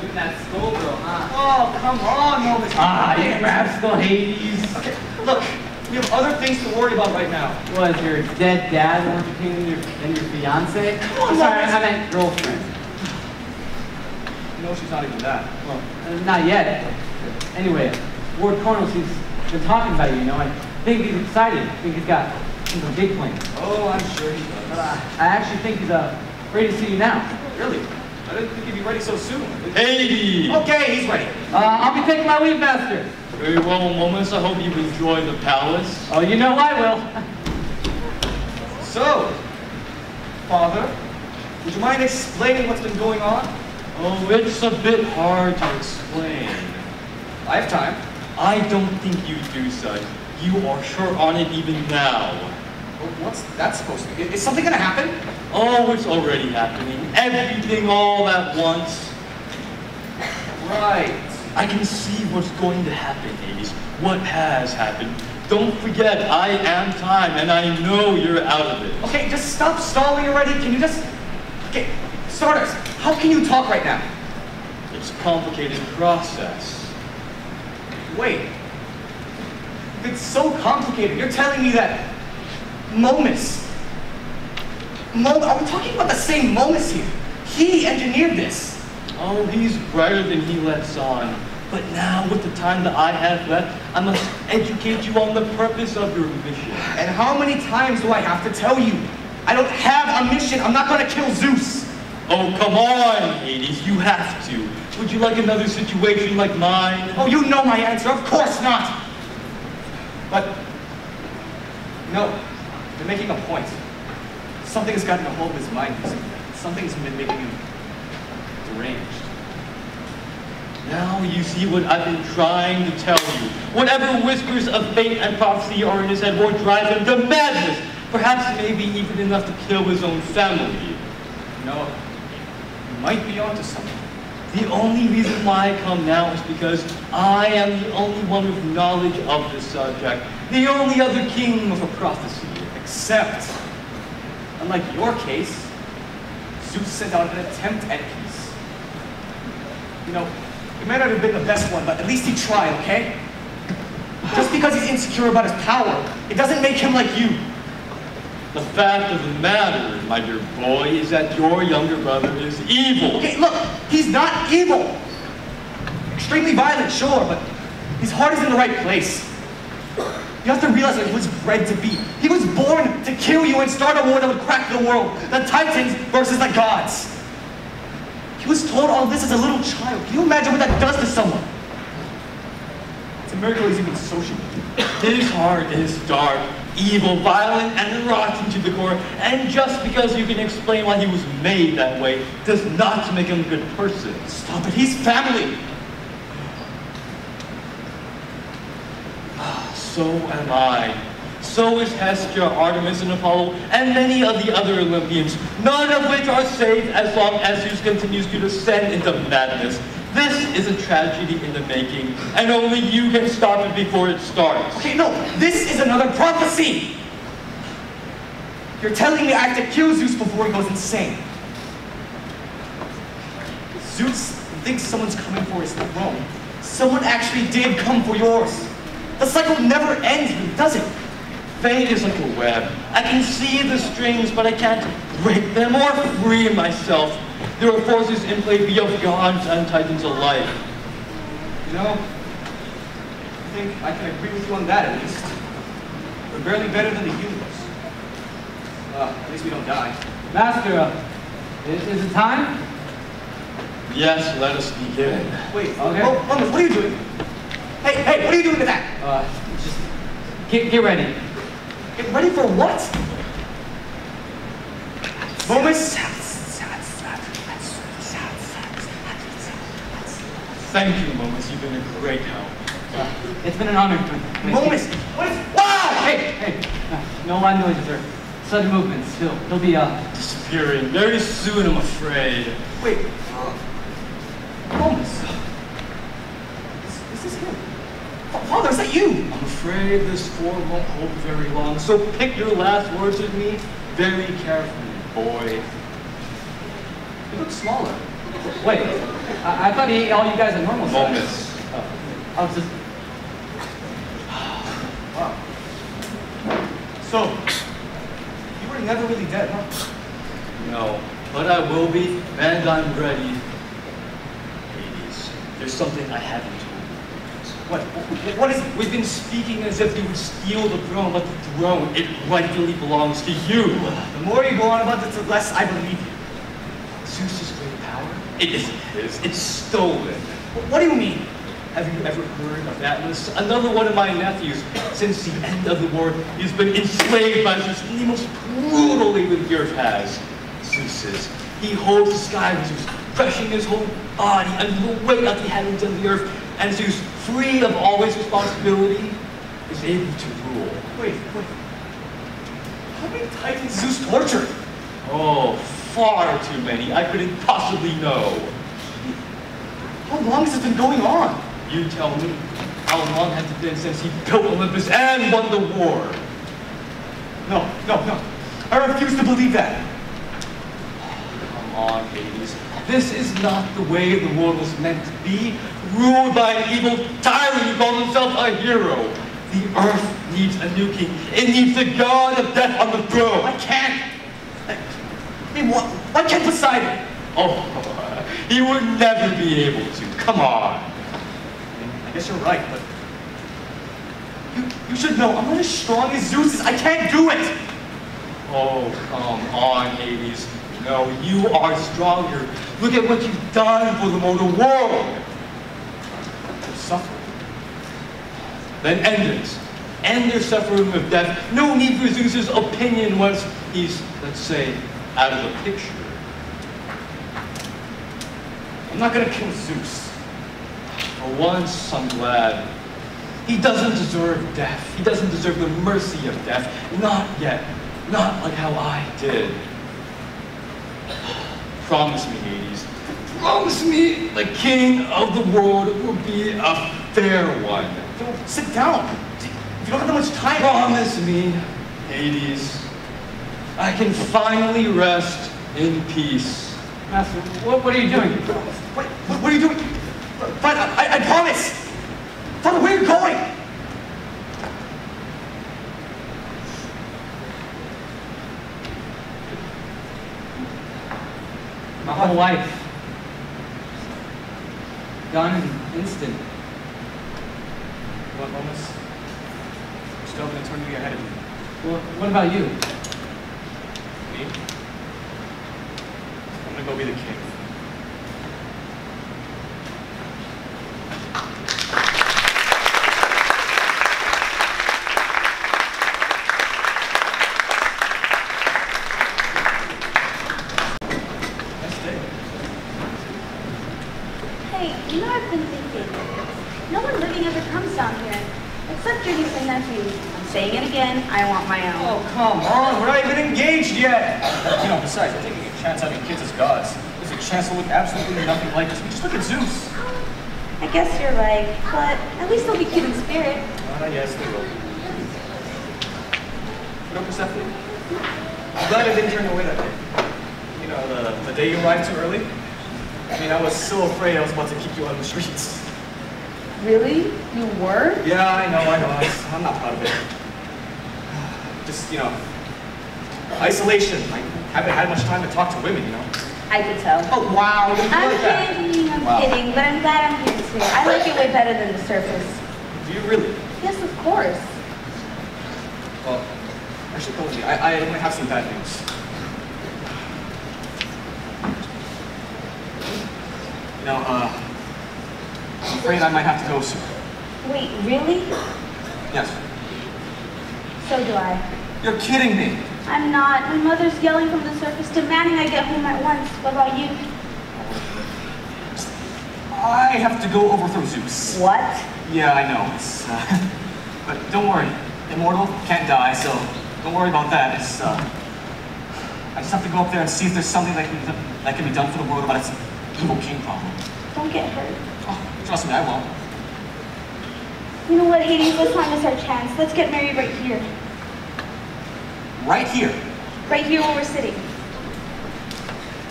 doing that schoolgirl, huh?
Oh, come on, Moses.
You rascal Hades.
Okay, look, we have other things to worry about right now.
Was your dead dad more entertaining than your fiance?
Oh,
I'm sorry,
Moses.
I meant girlfriend.
No, she's not even that.
Well, not yet. Anyway, Ward Cornels, he's been talking about you, I think he's excited. I think he's got some big plans.
Oh, I'm sure he does.
But I actually think he's ready to see you now.
Really? I didn't think he'd be ready so soon.
Hades!
Okay, he's ready.
I'll be taking my leave, Master.
Very well, Momus. I hope you enjoy the palace.
Oh, you know I will.
So, Father, would you mind explaining what's been going on?
Oh, it's a bit hard to explain.
I have time.
I don't think you do, son. You are sure on it even now.
Well, what's that supposed to be? Is something gonna happen?
Oh, it's already happening. Everything all at once.
Right.
I can see what's going to happen, Hades. What has happened. Don't forget, I am time, and I know you're out of it.
Okay, just stop stalling already. Can you just... Okay, Stardust, how can you talk right now?
It's a complicated process.
Wait. If it's so complicated, you're telling me that Momus... Are we talking about the same Momus here? He engineered this.
Oh, he's brighter than he lets on. But now, with the time that I have left, I must educate you on the purpose of your mission.
And how many times do I have to tell you? I don't have a mission. I'm not going to kill Zeus.
Oh, come on, Hades. You have to. Would you like another situation like mine?
Oh, you know my answer. Of course not. But, no, you're making a point. Something has gotten a hold of his mind recently. Something's been making him deranged.
Now you see what I've been trying to tell you. Whatever whispers of fate and prophecy are in his head will drive him to madness. Perhaps maybe even enough to kill his own family.
No, you might be onto something.
The only reason why I come now is because I am the only one with knowledge of this subject. The only other king of a prophecy.
Except, unlike your case, Zeus sent out an attempt at peace. You know, it might not have been the best one, but at least he tried, okay? Just because he's insecure about his power, it doesn't make him like you.
The fact of the matter, my dear boy, is that your younger brother is evil.
Okay, look, he's not evil. Extremely violent, sure, but his heart is in the right place. You have to realize what he was bred to be. He was born to kill you and start a war that would crack the world. The Titans versus the gods. He was told all this as a little child. Can you imagine what that does to someone? It's a miracle he's even sociable.
His heart is dark, evil, violent, and rotten to the core. And just because you can explain why he was made that way does not make him a good person.
Stop it, he's family.
So am I. So is Hestia, Artemis, and Apollo, and many of the other Olympians, none of which are safe as long as Zeus continues to descend into madness. This is a tragedy in the making, and only you can stop it before it starts.
Okay, no, this is another prophecy! You're telling me I have to kill Zeus before he goes insane. Zeus thinks someone's coming for his throne. Someone actually did come for yours. The cycle never ends, does it?
Fate is like a web. I can see the strings, but I can't break them or free myself. There are forces in play beyond gods and titans alike.
You know, I think I can agree with you on that at least. We're barely better than the humans. At least we don't die.
Master, is it time?
Yes, let us begin.
Wait,
okay.
Momus, what are you doing? Hey, what are you doing to that?
Just get ready.
Get ready for what? Momus?
Thank you, Momus. You've been a great help.
It's been an honor.
Momus! What is... Wow!
Hey! No loud noises or sudden movements. He'll be,
disappearing very soon, I'm afraid.
Wait, Momus. This is him. Father, is that you?
I'm afraid this form won't hold very long, so pick your last words with me very carefully, boy.
You look smaller.
Wait, I thought all you guys are normal size.
Momus.
I was just...
Wow. So, you were never really dead, huh?
No, but I will be, and I'm ready. Hades, there's something I haven't told you.
What is it?
We've been speaking as if you would steal the throne, but the throne, it rightfully belongs to you.
The more you go on about this, the less I believe you.
Zeus's great power? It isn't his, it's stolen.
What do you mean?
Have you ever heard of Atlas? Another one of my nephews. Since the end of the war, he's been enslaved by Zeus in the most brutal way the earth has. Zeus is. He holds the sky with Zeus, crushing his whole body under the weight of the heavens and the earth. And Zeus, free of all his responsibility, is able to rule.
Wait. How many titans Zeus tortured?
Oh, far too many. I couldn't possibly know.
How long has this been going on?
You tell me. How long has it been since he built Olympus and won the war?
No. I refuse to believe that.
Come on, Hades. This is not the way the world was meant to be. Ruled by an evil tyrant who calls himself a hero. The earth needs a new king. It needs the god of death on the throne.
I can't. I mean, why can't Poseidon?
Oh, he would never be able to. Come on.
I guess you're right, but you should know I'm not as strong as Zeus is. I can't do it.
Oh, come on, Hades. No, you are stronger. Look at what you've done for the mortal world.
You're suffering.
Then end it. End their suffering of death. No need for Zeus's opinion once he's, let's say, out of the picture.
I'm not gonna kill Zeus.
For once, I'm glad. He doesn't deserve death. He doesn't deserve the mercy of death. Not yet. Not like how I did. Promise me, Hades. Promise me the king of the world will be a fair one.
Don't sit down. You don't have that much time.
Promise me, Hades. I can finally rest in peace.
Master, what are you doing?
Wait, what are you doing? But I promise. Father, where are you going?
My whole life. Gone in an instant.
What, Momus? You're still an eternity ahead of you.
Well, what about you?
Me? I'm gonna go be the king.
Hey, you know I've been thinking. No one living ever comes down here, except your niece and nephew. I'm saying it again, I want my own.
Oh, come on, we're not even engaged yet. You know, besides, we're taking a chance having kids as gods. Listen, the chance will look absolutely nothing like this. We just look at Zeus.
I guess you're right, but at least they'll be cute in spirit.
Yes, they will. You know, Persephone, I'm glad I didn't turn away that day. You know, the day you arrived too early. I mean, I was so afraid I was about to kick you out of the streets.
Really? You were?
Yeah, I know. I'm not proud of it. Just, you know, isolation. I haven't had much time to talk to women, you know.
I could tell.
Oh, wow.
I'm kidding, I'm kidding, but I'm glad I'm here too. I like it way better than the surface.
Do you really?
Yes, of course.
Well, actually, told you, I only have some bad news. You know, I'm afraid I might have to go soon.
Wait, really?
Yes.
So do I.
You're kidding me.
I'm not. My mother's yelling from the surface, demanding I get home at once. What about you?
I have to go overthrow Zeus.
What?
Yeah, I know. It's, but don't worry. Immortal can't die, so don't worry about that. It's, I just have to go up there and see if there's something that can be done for the world about its evil king problem.
Don't get hurt.
Oh, trust me, I won't.
You know what, Hades? Let's not miss our chance. Let's get married right here.
Right here.
Right here where we're sitting.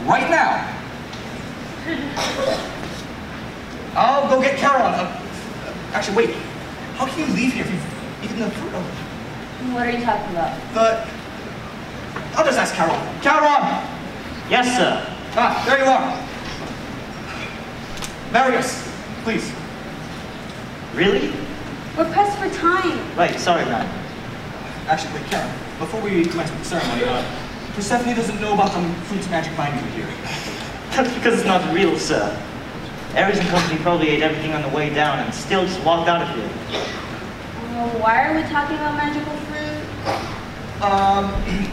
Right now. I'll go get Charon. Actually, wait. How can you leave here if you've eaten the fruit?
What are you talking about?
I'll just ask Charon. Charon!
Yes, sir.
Ah, there you are. Marry us, please.
Really?
We're pressed for time.
Right, sorry, man.
Actually, wait, Karen, before we commence with the ceremony, Persephone doesn't know about the fruit's magic binding you here.
That's because it's not real, sir. Ares and company probably ate everything on the way down and still just walked out of here.
Why are we talking about magical fruit?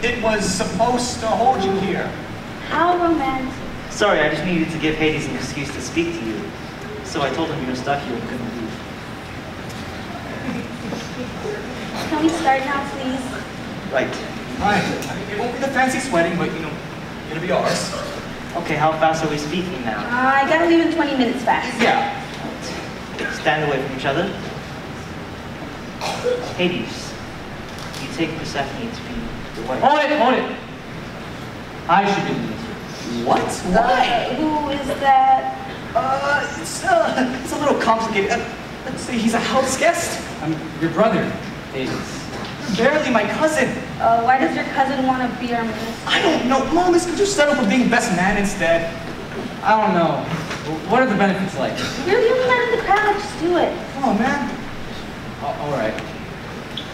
It was supposed to hold you here.
How romantic.
Sorry, I just needed to give Hades an excuse to speak to you. So I told him you were stuck here and couldn't leave.
Can we start now, please?
Right.
Fine. It won't be the fancy sweating, but, you know, it'll be ours.
Okay, how fast are we speaking now?
I gotta leave in 20 minutes fast.
Yeah.
Stand away from each other. Hades, you take Persephone to be your wife.
Hold it! I should be the minister.
What? Why?
Who is that?
It's a little complicated. Let's say he's a house guest.
I'm your brother, Hades.
You're barely my cousin.
Why does your cousin want to be our minister?
I don't know. Mom, could you settle for being best man instead?
I don't know. What are the benefits like?
You're the only man in the crowd. Just do it.
Come on, man.
All right.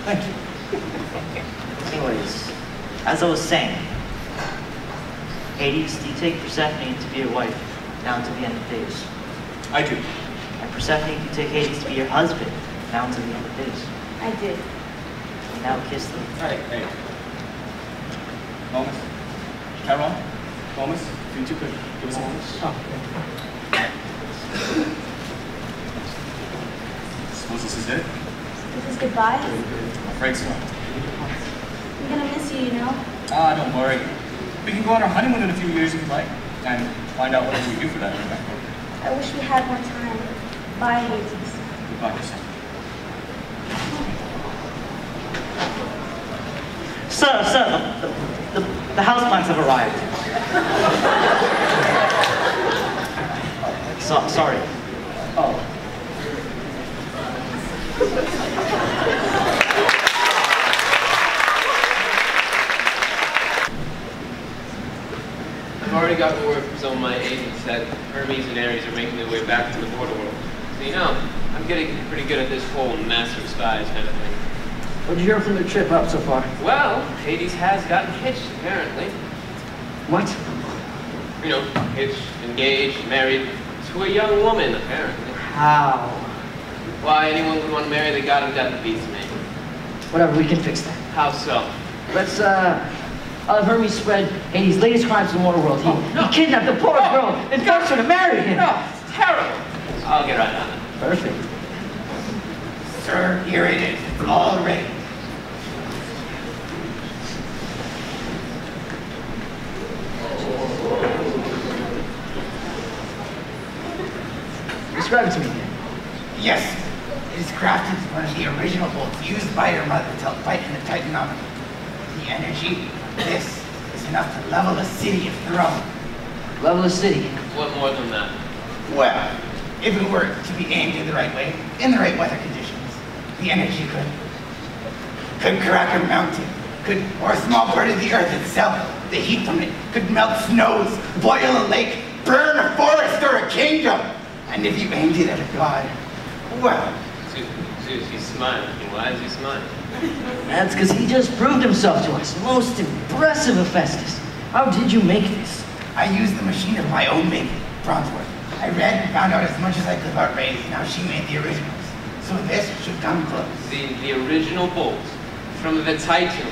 Thank you.
Anyways, as I was saying, Hades, do you take Persephone to be your wife down to the end of days?
I do.
And Persephone, do you take Hades to be your husband down to the end of days?
I did.
And now kiss them.
Hey. Momus. Charon. Momus, if you two could give us a moment. Suppose this is it?
This is goodbye.
I'm afraid so.
I'm gonna miss you, you know?
Don't worry. We can go on our honeymoon in a few years if you like, and find out whatever we do for that anyway.
I wish we had more time. Bye, Hades.
Goodbye, Persephone.
Sir, the houseplants have arrived. Sorry.
Oh.
I've already gotten word from some of my agents that Hermes and Ares are making their way back to the mortal world. So, you know, I'm getting pretty good at this whole master of skies kind of thing.
What'd you hear from the trip up so far?
Well, Hades has gotten hitched, apparently.
What?
You know, hitched, engaged, married to a young woman, apparently.
How?
Why, anyone would want to marry the god of death beats me.
Whatever, we can fix that.
How so?
Let's, I'll have Hermes spread Hades' latest crimes to the mortal world. He kidnapped the poor girl and forced her to marry him.
No, it's terrible. I'll get right on it.
Perfect.
Sir, here it is. All ready.
Describe it to me again.
Yes, it is crafted as one of the original bolts used by your mother to help fight in the Titanometer. The energy of this is enough to level a city if thrown.
Level a city.
What more than that?
Well, if it were to be aimed in the right way, in the right weather conditions, the energy could crack a mountain, or a small part of the earth itself. The heat from it could melt snows, boil a lake, burn a forest or a kingdom. And if you aimed it at a god, well...
Zeus, he's smiling. Why is he smiling?
That's because he just proved himself to us. Most impressive, Hephaestus. How did you make this?
I used the machine of my own making, bronze work. I read and found out as much as I could about Ray, and how she made the originals. So this should come close.
The original bolt from the Titan.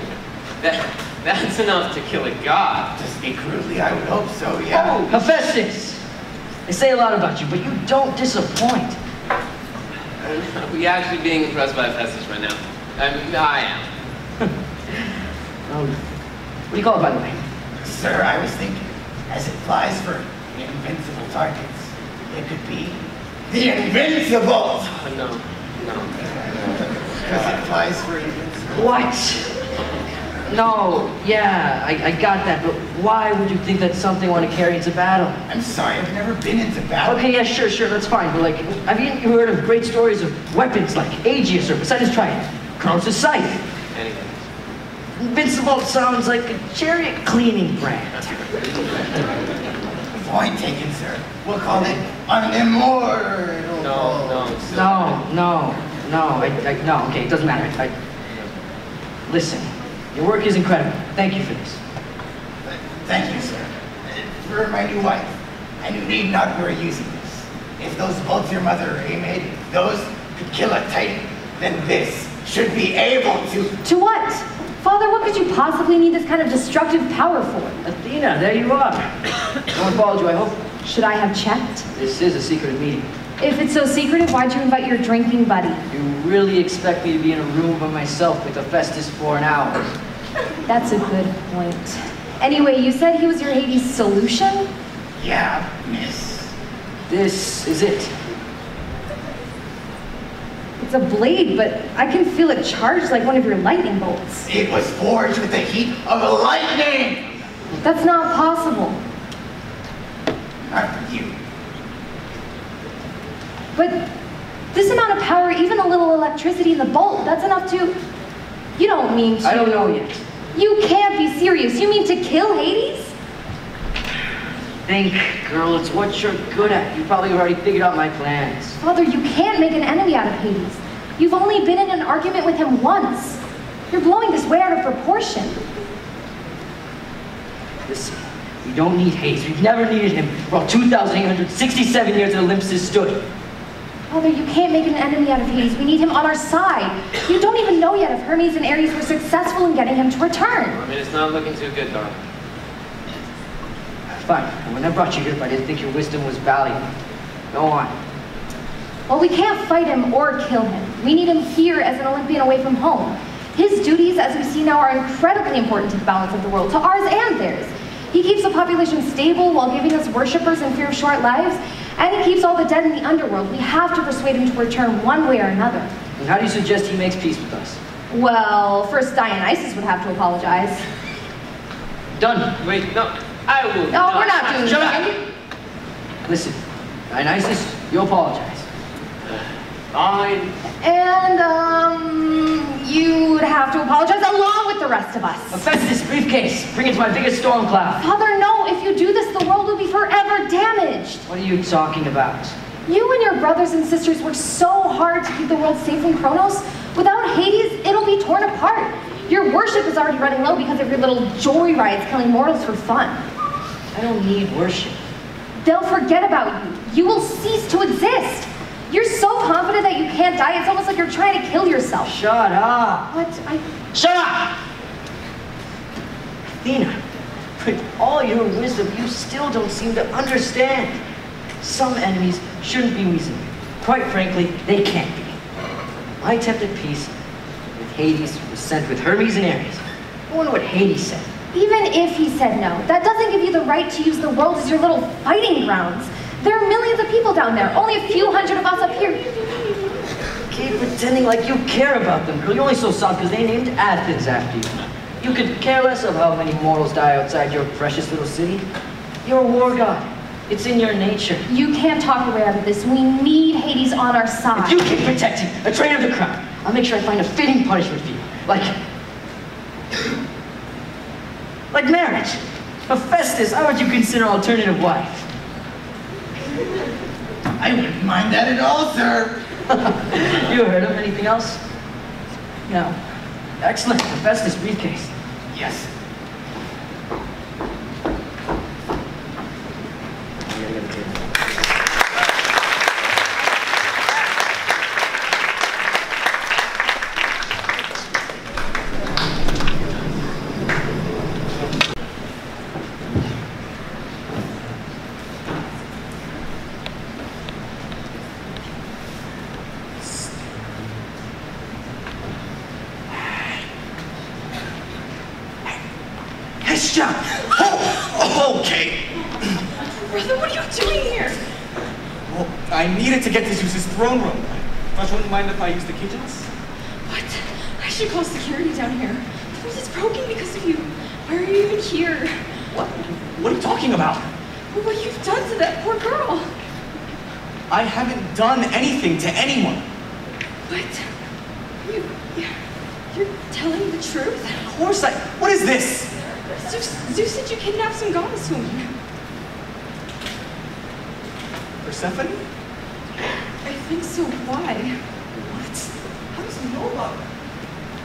That's enough to kill a god.
To speak crudely, I would hope so, yeah.
Oh, Hephaestus! They say a lot about you, but you don't disappoint.
Are we actually being impressed by Hephaestus right now? I am.
What do you call it, by the way?
Sir, I was thinking, as it flies for invincible targets, it could be the Invincible!
No.
Because it flies for invincible.
What? No, yeah, I got that, but why would you think that's something I want to carry into battle?
I'm sorry, I've never been into battle.
Okay, yeah, sure, that's fine, but like, have you heard of great stories of weapons like Aegis or Poseidon's Trident, Kronos' Scythe?
Anything.
Invincible sounds like a chariot cleaning brand.
Point taken, sir. We'll call it unimmortal.
No, okay, it doesn't matter. Listen, your work is incredible. Thank you for this.
Thank you, sir. For my new wife, and you need not worry using this. If those bolts your mother made, those could kill a Titan, then this should be able to...
To what? Father, what could you possibly need this kind of destructive power for?
Athena, there you are. No one followed you, I hope.
Should I have checked?
This is a secret meeting.
If it's so secretive, why'd you invite your drinking buddy?
You really expect me to be in a room by myself with Hephaestus for an hour?
That's a good point. Anyway, you said he was your Hades solution?
Yeah, miss.
This is it.
It's a blade, but I can feel it charged like one of your lightning bolts.
It was forged with the heat of lightning!
That's not possible.
Not for you.
But this amount of power, even a little electricity in the bolt, that's enough to... You don't mean to...
I don't know yet.
You can't be serious. You mean to kill Hades?
Think, girl, it's what you're good at. You probably already figured out my plans.
Father, you can't make an enemy out of Hades. You've only been in an argument with him once. You're blowing this way out of proportion.
Listen, we don't need Hades. We've never needed him for all 2,867 years that Olympus has stood.
Father, you can't make an enemy out of Hades. We need him on our side. You don't even know yet if Hermes and Ares were successful in getting him to return.
I mean, it's not looking too good, darling.
Fine. And when I brought you here, I didn't think your wisdom was valuable. Go on.
Well, we can't fight him or kill him. We need him here as an Olympian away from home. His duties, as we see now, are incredibly important to the balance of the world, to ours and theirs. He keeps the population stable while giving us worshippers in fear of short lives, and he keeps all the dead in the underworld. We have to persuade him to return one way or another.
And how do you suggest he makes peace with us?
Well, first Dionysus would have to apologize.
Done. Wait, no. I will.
No, we're not doing
Shut
that.
up. Listen, Dionysus, you apologize.
Fine.
And, you would have to apologize along with the rest of us.
Hephaestus, briefcase. Bring it to my biggest storm cloud.
Father, no. If you do this, the world will be forever damaged.
What are you talking about?
You and your brothers and sisters worked so hard to keep the world safe from Kronos. Without Hades, it'll be torn apart. Your worship is already running low because of your little joyrides killing mortals for fun.
I don't need worship.
They'll forget about you. You will cease to exist. You're so confident that you can't die, it's almost like you're trying to kill yourself.
Shut up.
What?
Shut up! Athena, with all your wisdom, you still don't seem to understand. Some enemies shouldn't be reasoned. Quite frankly, they can't be. My attempt at peace with Hades was sent with Hermes and Ares. I wonder what Hades said.
Even if he said no, that doesn't give you the right to use the world as your little fighting grounds. There are millions of people down there, only a few hundred of us up here.
Keep pretending like you care about them, girl. You're only so soft because they named Athens after you. You could care less of how many mortals die outside your precious little city. You're a war god. It's in your nature.
You can't talk your way out of this. We need Hades on our side.
If you keep protecting a traitor of the crown, I'll make sure I find a fitting punishment for you. Like marriage. Hephaestus, how would you consider an alternative wife?
I wouldn't mind that at all, sir.
You heard of anything else? No. Excellent. Hephaestus briefcase.
Yes.
Oh, okay.
Brother, what are you doing here?
Well, I needed to get to Zeus's throne room. Josh wouldn't mind if I used the kitchens?
What? I should call security down here. The place is broken because of you. Why are you even here?
What are you talking about?
Well, what you've done to that poor girl.
I haven't done anything to anyone.
What? You're telling the truth?
Of course I... What is this?
Zeus said you kidnapped some goddess woman.
Persephone?
I think so. Why?
What? How does he know about it?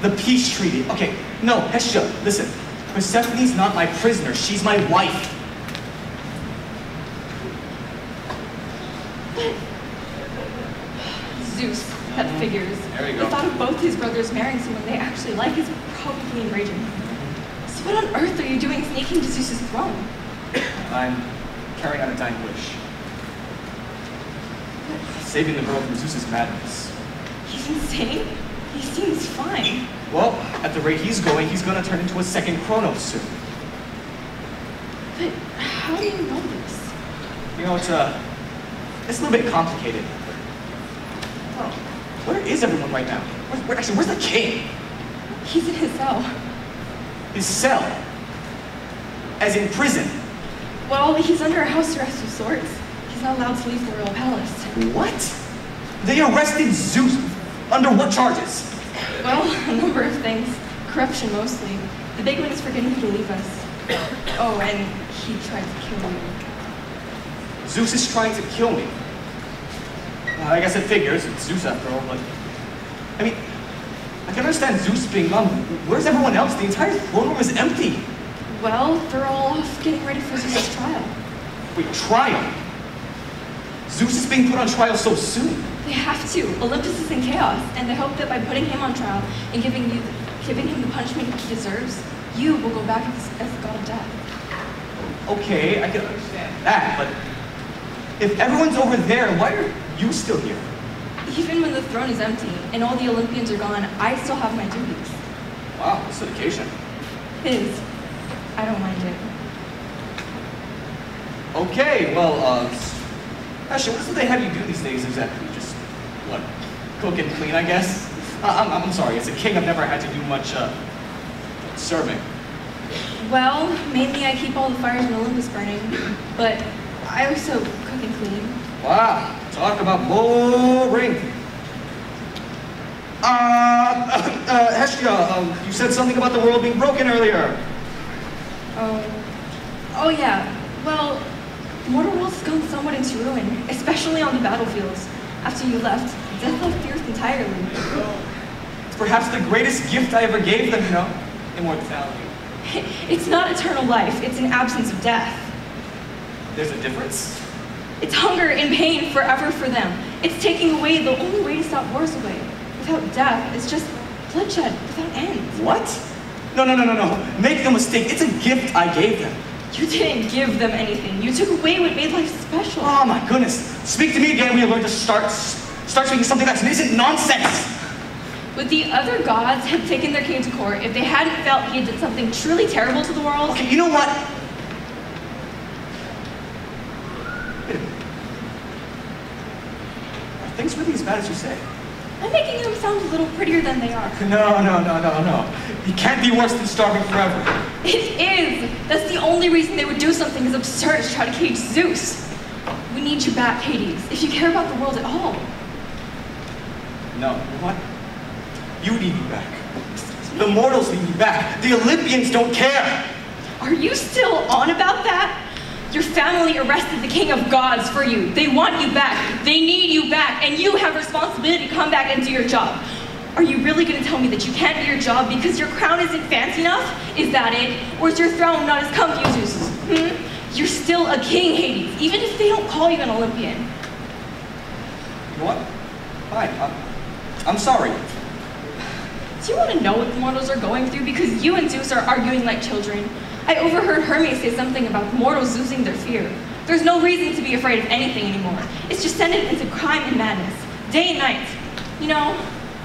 The peace treaty. Okay, no, Hestia, listen. Persephone's not my prisoner. She's my wife.
Zeus, that figures.
There you go.
The thought of both his brothers marrying someone they actually like is probably enraging. So what on earth are you doing sneaking to Zeus's throne?
I'm carrying out a dying wish. Saving the girl from Zeus's madness.
He's insane? He seems fine.
Well, at the rate he's gonna turn into a second Kronos soon.
But how do you know this?
You know, it's a little bit complicated. Oh, where is everyone right now? Where's the king?
He's in his cell.
His cell? As in prison?
Well, he's under a house arrest of sorts. He's not allowed to leave the royal palace.
What? They arrested Zeus. Under what charges?
Well, a number of things. Corruption mostly. The big one is for getting him to leave us. Oh, and he tried to kill you.
Zeus is trying to kill me. I guess it figures. It's Zeus after all, but... I mean, I can understand Zeus being gone. Where's everyone else? The entire throne room is empty.
Well, they're all off getting ready for Zeus's trial.
Wait, trial? Zeus is being put on trial so soon.
They have to. Olympus is in chaos, and they hope that by putting him on trial and giving him the punishment he deserves, you will go back as the god of death.
Okay, I can understand that, but if everyone's over there, why are you still here?
Even when the throne is empty and all the Olympians are gone, I still have my duties.
Wow, this dedication.
It is. I don't mind it.
Okay, well, actually, what do they have you do these days exactly? Just, what, cook and clean, I guess? I'm sorry, as a king, I've never had to do much, serving.
Well, mainly I keep all the fires in Olympus burning, but I also cook and clean.
Wow, talk about boring. Hestia, you said something about the world being broken earlier.
Oh yeah. Well, the mortal world has gone somewhat into ruin, especially on the battlefields. After you left, death left the earth entirely.
It's perhaps the greatest gift I ever gave them, you know? Immortality.
It's not eternal life, it's an absence of death.
There's a difference?
It's hunger and pain forever for them. It's taking away the only way to stop wars away. Without death, it's just bloodshed without end.
What? No. Make no mistake, it's a gift I gave them.
You didn't give them anything. You took away what made life special.
Oh my goodness. Speak to me again when you learn to start speaking something that isn't nonsense.
Would the other gods have taken their king to court if they hadn't felt he had done something truly terrible to the world?
Okay, you know what? really as bad as you say.
I'm making them sound a little prettier than they are.
No. It can't be worse than starving forever.
It is! That's the only reason they would do something as absurd as try to cage Zeus. We need you back, Hades, if you care about the world at all.
No, you know what? You need me back. The mortals need me back. The Olympians don't care.
Are you still on about that? Your family arrested the king of gods for you. They want you back. They need you back. And you have responsibility to come back and do your job. Are you really going to tell me that you can't do your job because your crown isn't fancy enough? Is that it? Or is your throne not as comfy as Zeus's? You're still a king, Hades, even if they don't call you an Olympian.
You know what? Fine. I'm sorry.
Do you want to know what the mortals are going through? Because you and Zeus are arguing like children. I overheard Hermes say something about mortals losing their fear. There's no reason to be afraid of anything anymore. It's just descended into crime and madness, day and night. You know,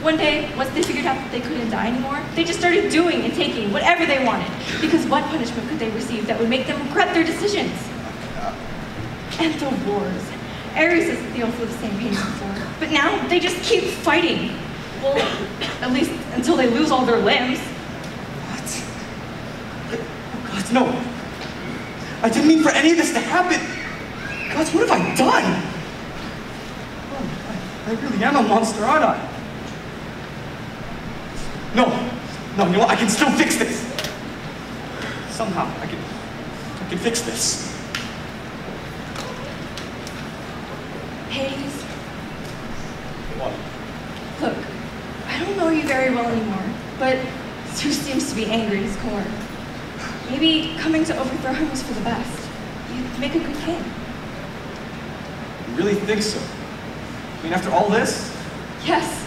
one day, once they figured out that they couldn't die anymore, they just started doing and taking whatever they wanted. Because what punishment could they receive that would make them regret their decisions? And the wars. Ares says that they all feel the same pain as before. But now, they just keep fighting. Well, at least until they lose all their limbs.
God, no. I didn't mean for any of this to happen. God, what have I done? Oh, I really am a monster, aren't I? No, you know what? I can still fix this. Somehow, I can fix this.
Hades.
What?
Look, I don't know you very well anymore, but Zeus seems to be angry at his core. Maybe coming to overthrow him was for the best. You'd make a good king.
You really think so? I mean, after all this?
Yes.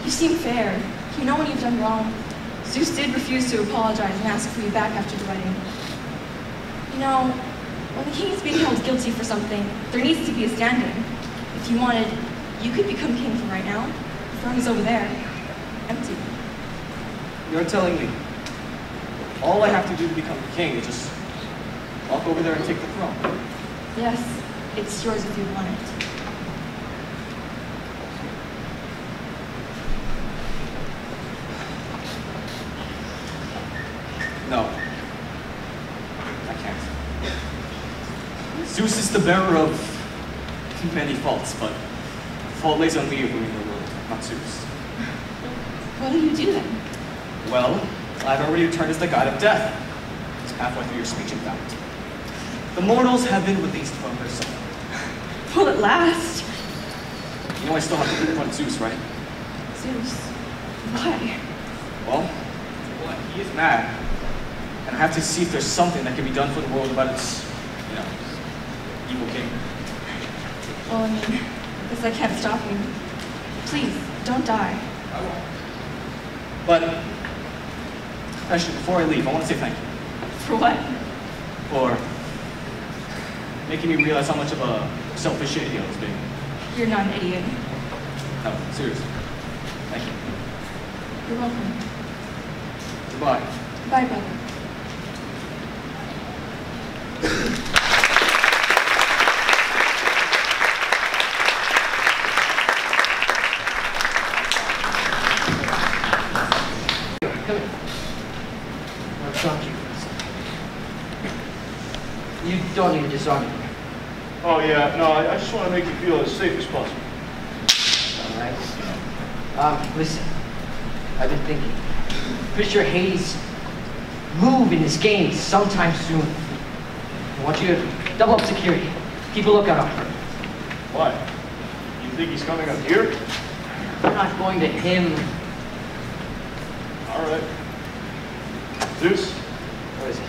You seem fair. You know when you've done wrong. Zeus did refuse to apologize and ask for you back after the wedding. You know, when the king is being held guilty for something, there needs to be a stand-in. If you wanted, you could become king from right now. The throne is over there, empty.
You're telling me all I have to do to become king is just walk over there and take the throne?
Yes, it's yours if you want it.
No. I can't. Zeus is the bearer of many faults, but the fault lays on me of ruling the world, not Zeus.
What do you do then?
Well, I've already returned as the god of death. It's halfway through your speech, in fact. The mortals have been released from their suffering.
Will it last?
You know I still have to confront Zeus, right?
Zeus? Why?
Well, he is mad. And I have to see if there's something that can be done for the world about its, evil king.
Well, I mean, I guess I can't stop you. Please, don't die.
I won't. But, actually, before I leave, I want to say thank you.
For what?
For making me realize how much of a selfish idiot I was being.
You're not an idiot.
No, seriously. Thank you.
You're welcome.
Goodbye.
Bye, brother.
Come here. I'll talk to you. You don't need to disarm me.
Oh, yeah, no, I just want to make you feel as safe as possible.
All right. Listen, I've been thinking. Pretty sure Hades move in this game sometime soon. I want you to double up security. Keep a lookout on her.
Why? You think he's coming up here?
We're not going to him.
All right. Zeus,
What is it?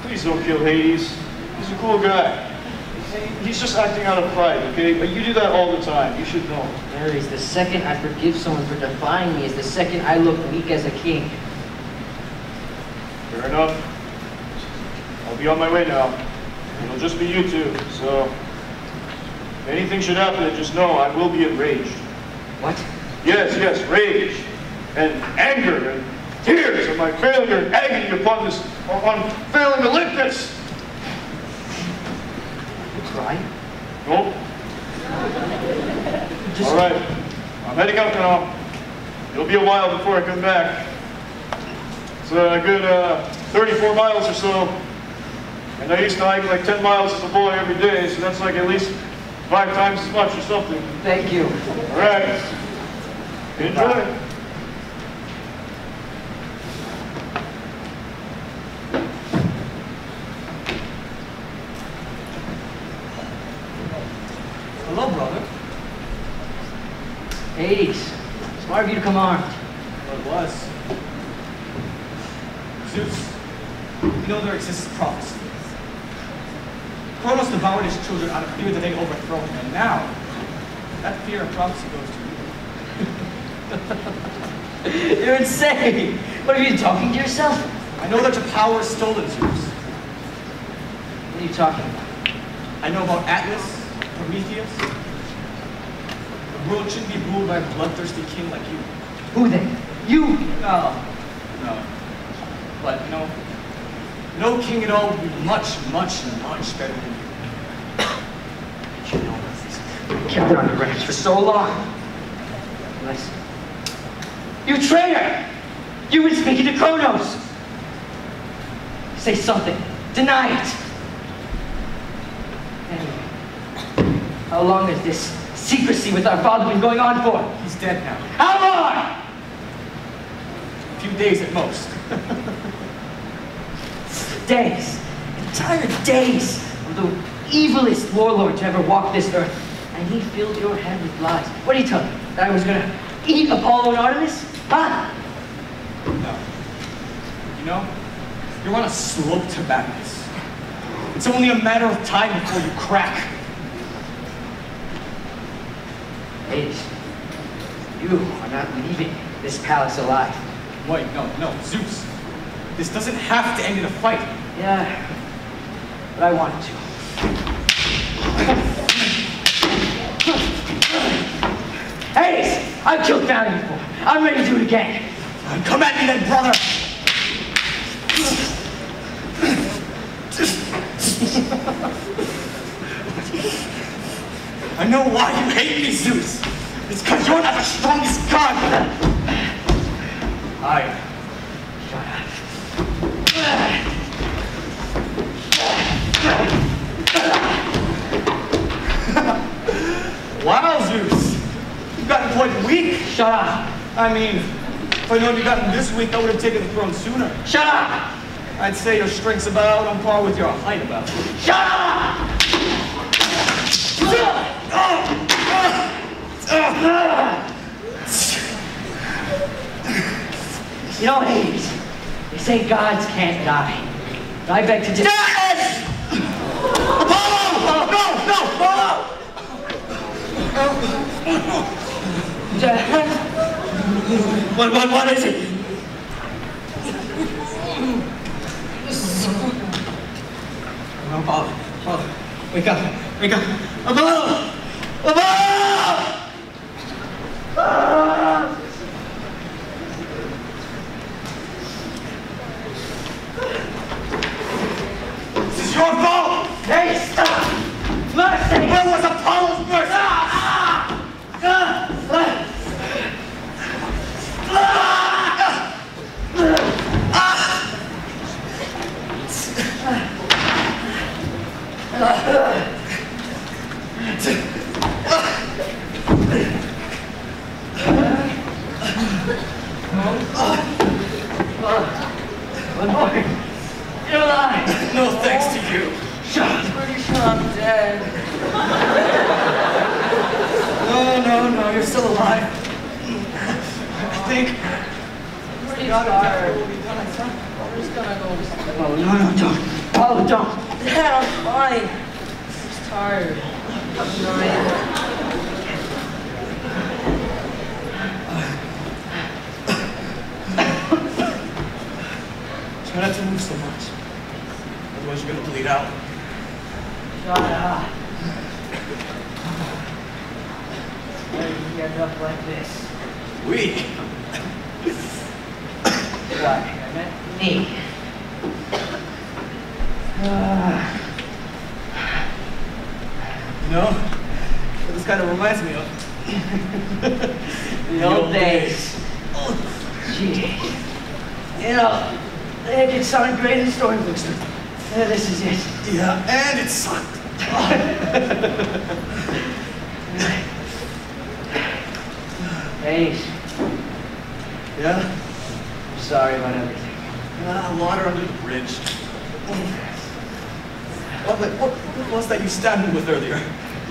please don't kill Hades. He's a cool guy. He's just acting out of pride, okay? But you do that all the time. You should know.
Ares, the second I forgive someone for defying me is the second I look weak as a king.
Fair enough. I'll be on my way now. It'll just be you two, so if anything should happen, just know I will be enraged.
What?
Yes, rage. And anger and tears of my failure and agony upon failing Olympus.
You cry?
Nope. All right, I'm heading up now. It'll be a while before I come back. It's a good 34 miles or so. And I used to hike like 10 miles as a boy every day, so that's like at least 5 times as much or something.
Thank you.
All right. Enjoy.
Hello, brother.
Hades, smart of you to come armed.
Well, it was. Zeus, you know there exists prophecy. Kronos devoured his children out of fear that they'd overthrow him, and now, that fear and prophecy goes to you.
You're insane. What are you talking to yourself?
I know that your power is stolen, Zeus.
What are you talking about?
I know about Atlas, Prometheus. The world shouldn't be ruled by a bloodthirsty king like you.
Who then? You?
No. But, you know, no king at all would be much, much, much better than you.
Did you know about this? You kept it on your records for so long. Listen. You traitor! You've been speaking to Kronos! Say something. Deny it! Anyway, how long has this secrecy with our father been going on for?
He's dead now.
How long?
A few days at most.
Days. Entire days of the evilest warlord to ever walk this earth. And he filled your head with lies. What did he tell you? That I was gonna eat Apollo and Artemis? Huh?
No. You know, you're on a slope to madness. It's only a matter of time before you crack.
Hades, you are not leaving this palace alive.
Wait, no, Zeus. This doesn't have to end in a fight.
Yeah, but I want it to. Hades, I've killed Valiant before. I'm ready to do it again.
Come at me then, brother. I know why you hate me, Zeus. It's because you're not the strongest god. I am.
Shut up.
Wow, Zeus. You've gotten quite weak.
Shut up.
I mean, if I known you'd gotten this weak, I would have taken the throne sooner.
Shut up!
I'd say your strength's about on par with your height about.
Shut up! You know, Hades, they say gods can't die. But I beg to differ.
Yes! Apollo! No! Apollo! What is it? Apollo, wake up, Apollo! This is your fault!
Hey, stop! Mercy!
Where was Apollo's mercy?
One more. You're alive.
No thanks to you.
Pretty sure I'm dead.
No, you're still alive. I think.
Pretty tired. I'm just gonna go. Oh, no, don't. Oh, don't. Dad, I'm fine. I'm just tired. I'm dying.
Try not to move so much. Otherwise you're gonna bleed out.
Shut up. Why did you end up like this?
We?
Why? I meant me.
You know, what this kind of reminds me of.
The old days. Gee. You know, it could sound great in storybooks, but this is it.
Yeah, and it sucked.
Hey.
Yeah?
I'm sorry about everything.
Water under the bridge. What was that you stabbed me with earlier?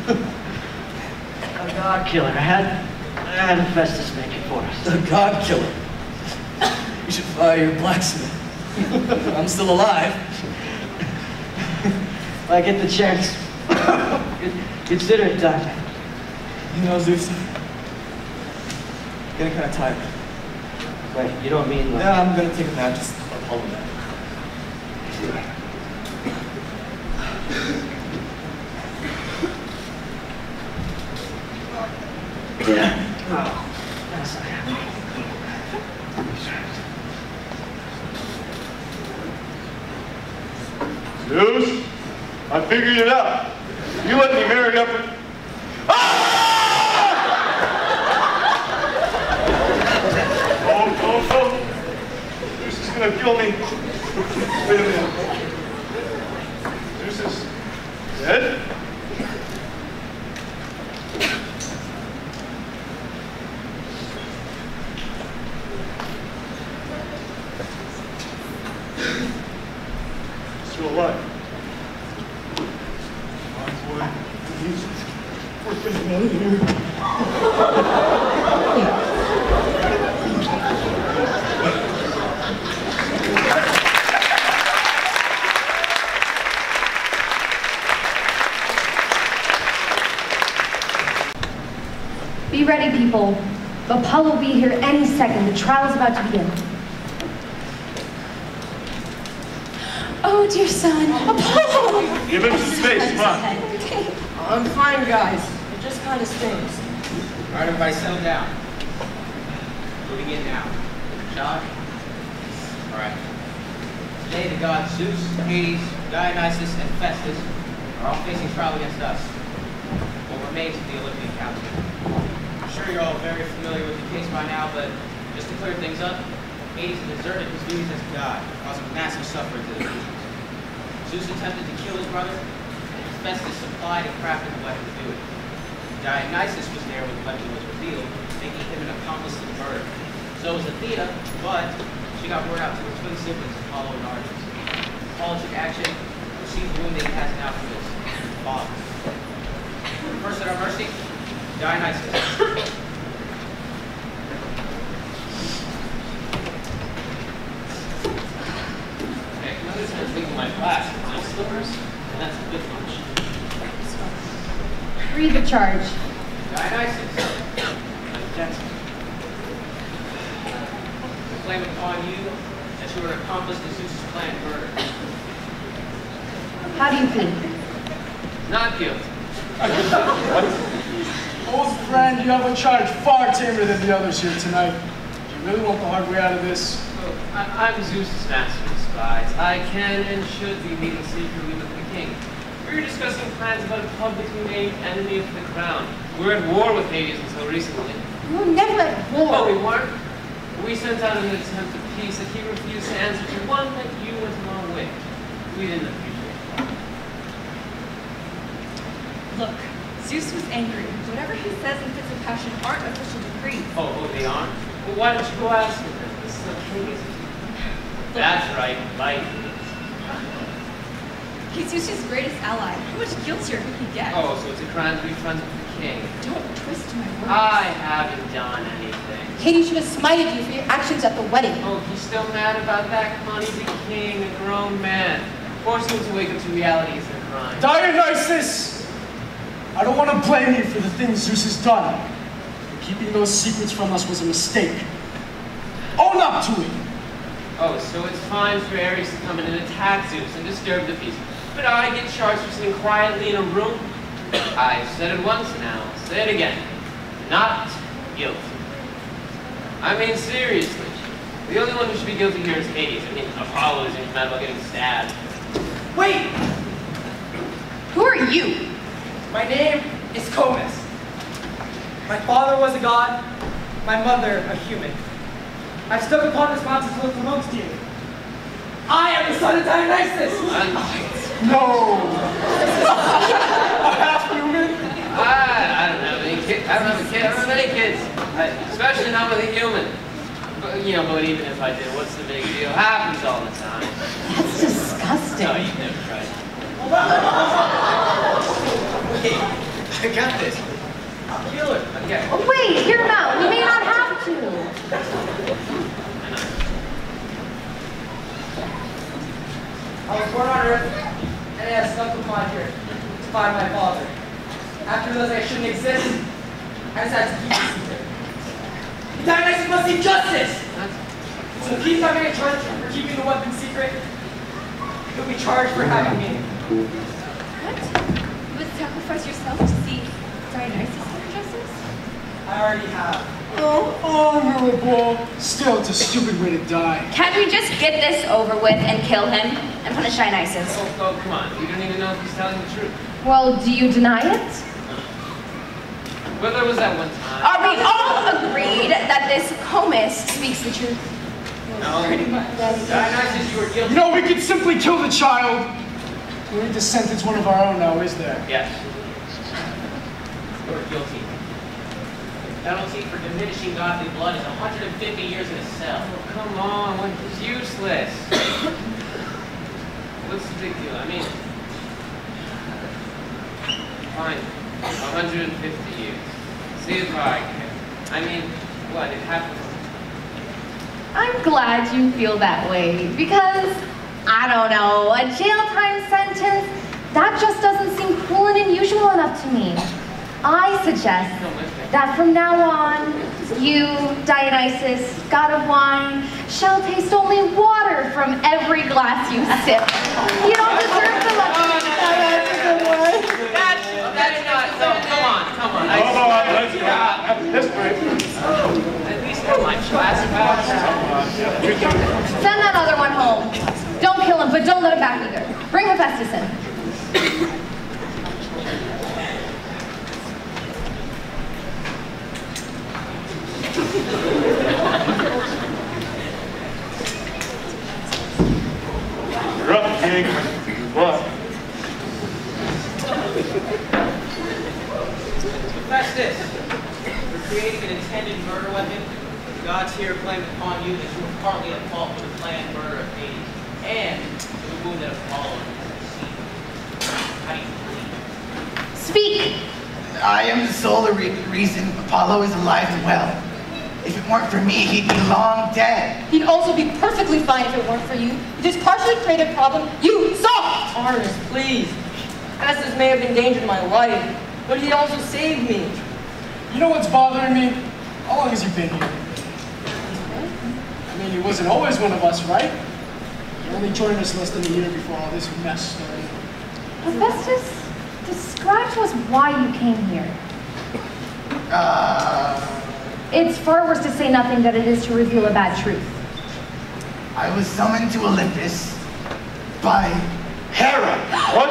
A god killer. I had Festus make it for us.
The god killer. You should fire your blacksmith. I'm still alive.
If I get the chance, consider it done.
You know, Zeus, getting kind of tired.
Wait, you don't mean like...
Yeah, I'm gonna take a nap, just a whole nap.
Yeah. Oh, that's not happening.
Zeus, I figured it out. You let me marry up and... Oh. Zeus is gonna kill me. Wait a minute. Zeus is dead? Still alive. My boy, we're getting out of here.
Be ready, people. Apollo will be here any second. The trial is about to begin.
Oh, dear son. Apollo!
Give him some space, come on.
I'm fine, guys. It just kind of stings.
All right, everybody, settle down. We'll begin now. Josh? All right. Today, the gods Zeus, Hades, Dionysus, and Festus are all facing trial against us. What remains of the Olympian Council. I'm sure you're all very familiar with the case by now, but just to clear things up, Hades deserted his duties as a god, causing massive suffering to the Greeks. Zeus attempted to kill his brother, and Festus supplied and crafted the weapon to do it. Dionysus was there when the weapon was revealed, making him an accomplice to the murder. So was Athena, but she got word out to her twin siblings, Apollo and Artemis. Apollo took action, received the wound that he has now from his father. First at our mercy, Dionysus.
Notice I'm taking my class with my slippers, and that's a bit much.
Read the charge.
Dionysus, I claim upon you that you were an accomplice to Zeus' planned murder.
How do you plead?
Not guilty.
Old friend, you have a charge far tamer than the others here tonight. Do you really want the hard way out of this?
Look, I'm Zeus' master of spies. I can and should be meeting secretly with the king. We were discussing plans about a publicly named enemy of the crown. We were at war with Hades until recently.
We were never at war.
Oh, we weren't? We sent out an attempt at peace that he refused to answer to, one that you went along with. We didn't appreciate it.
Look, Zeus was angry. Whatever he says in fits of passion aren't official decrees.
Oh, they aren't? Well, why don't you go ask him then? This is a king. That's right, like.
He's Zeus's greatest ally. How much guiltier could he get?
Oh, so it's a crime to be friends with the king.
Don't twist my words.
I haven't done anything.
Hades should have smited you for your actions at the wedding.
Oh, he's still mad about that? Come on, he's a king, a grown man. Forcing him to wake up to reality is a crime.
Dionysus! I don't want to blame you for the things Zeus has done. Keeping those secrets from us was a mistake. Own up to it!
Oh, so it's fine for Ares to come in and attack Zeus and disturb the peace. But I get charged for sitting quietly in a room? I've said it once now, I'll say it again. Not guilty. I mean, seriously. The only one who should be guilty here is Hades. I mean, Apollo isn't mad about getting stabbed.
Wait!
Who are you?
My name is Comus. My father was a god, my mother a human. I've stuck upon this mountain to look amongst you. I am the son of Dionysus!
No! A half-human?
I don't have any kids. I don't have a kid. I don't have any kids. Especially not with a human. But, you know, but even if I did, what's the big deal? Happens all the time.
That's disgusting.
No, you've never tried.
Hey, I got this.
I'll kill her. Okay.
Oh, wait, hear him out. We may not have to.
I was born on Earth, and I have stuck upon here to find my father. After realizing I shouldn't exist, I decided to keep it secret. Dionysus must seek justice! So if he's not getting charged for keeping the weapon secret, he'll be charged for having me.
What? You would sacrifice yourself to see Dionysus under justice?
I already have.
Oh, honorable. Still, it's a stupid way to die.
Can't we just get this over with and kill him and punish Dionysus?
Oh, come on. You don't even know if he's telling the truth.
Well, do you deny it?
Well, there was that one time.
Are we all agreed that this Comus speaks the truth?
No.
Dionysus, you are guilty.
You know, we could simply kill the child. We need to sentence one of our own now, is there?
Yes. You're guilty. Penalty for diminishing godly blood is 150 years in a cell.
Oh, come on. It's useless. What's the big deal? I mean, fine. 150 years. See if I can. I mean, what? It happened.
I'm glad you feel that way because, I don't know, a jail time sentence, that just doesn't seem cool and unusual enough to me. I suggest that from now on, you, Dionysus, god of wine, shall taste only water from every glass you sip. You don't deserve the luxury.
That's not. No, come on.
Let's break.
At least have my class pass.
Send that other one home. Don't kill him, but don't let him back either. Bring Hephaestus in.
You're up, King. What?
Hephaestus, for creating an intended murder weapon, the gods here claim upon you that you were partly at fault for the planned murder of Hades and for the wound that Apollo received. How do you plead?
Speak! I am the sole reason Apollo is alive and well. If it weren't for me, he'd be long dead.
He'd also be perfectly fine if it weren't for you. This partially created problem you solved!
Artemis, please. Estes may have endangered my life, but he also saved me.
You know what's bothering me? How long has he been here? I mean, he wasn't always one of us, right? He only joined us less than a year before all this mess started.
Hephaestus, describe to us why you came here. It's far worse to say nothing than it is to reveal a bad truth.
I was summoned to Olympus by Hera.
What?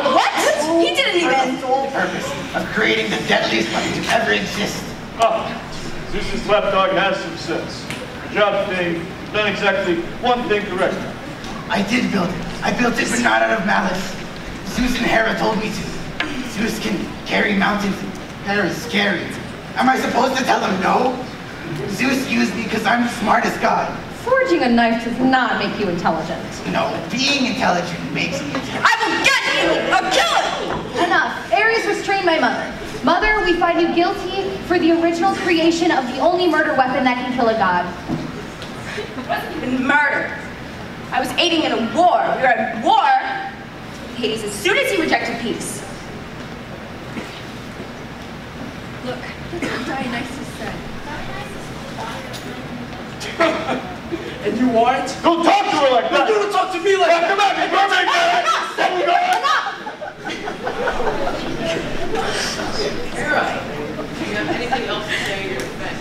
He didn't
For
even.
the sole purpose of creating the deadliest weapon to ever exist.
Zeus's lapdog has some sense. Your job today, you've done exactly one thing correctly.
I did build it. I built it, but not out of malice. Zeus and Hera told me to. Zeus can carry mountains. Hera's scary. Am I supposed to tell him no? Zeus used me because I'm the smartest god.
Forging a knife does not make you intelligent.
No, being intelligent makes me intelligent.
I will get you! I'll kill him!
Enough. Ares restrained my mother. Mother, we find you guilty for the original creation of the only murder weapon that can kill a god.
It wasn't even murder. I was aiding in a war. We were at war with Hades as soon as he rejected peace.
Look, that's what Dionysus said.
And you aren't?
Don't talk to her like that!
You don't talk to me like that!
Come on, you mermaid guy!
Hera, do you have anything else to say in your defense?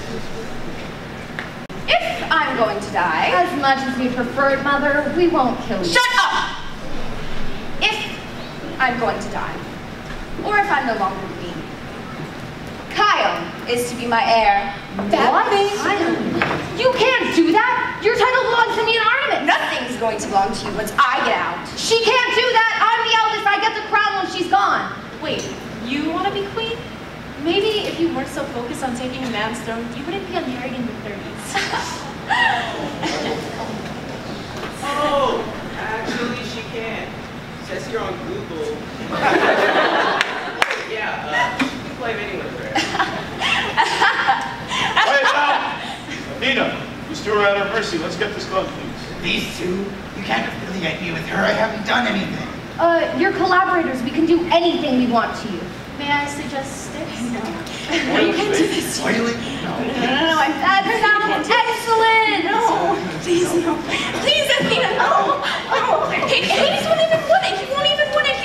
If I'm going to die...
As much as we preferred, Mother, we won't kill you.
Shut up! If I'm going to die, or if I'm no longer being, is to be my heir.
What? You can't do that! Your title belongs to me and Artemis!
Nothing's going to belong to you once I get out.
She can't do that! I'm the eldest, I get the crown when she's gone!
Wait, you want to be queen? Maybe if you weren't so focused on taking a man's throne, you wouldn't be unmarried in your 30s.
Oh, actually she can. Says here on Google. Yeah, she can play anywhere for her.
Quiet down! Athena, these two are at our mercy. Let's get this done, please.
These two? You can't affiliate me with her. I haven't done anything.
You're collaborators. We can do anything we want to you.
May I suggest sticks? No.
You can do this. Oily? No.
No,
That sounds excellent!
No, please, no. Please, Athena, no. Oh, Hades won't even win it. He won't even win it.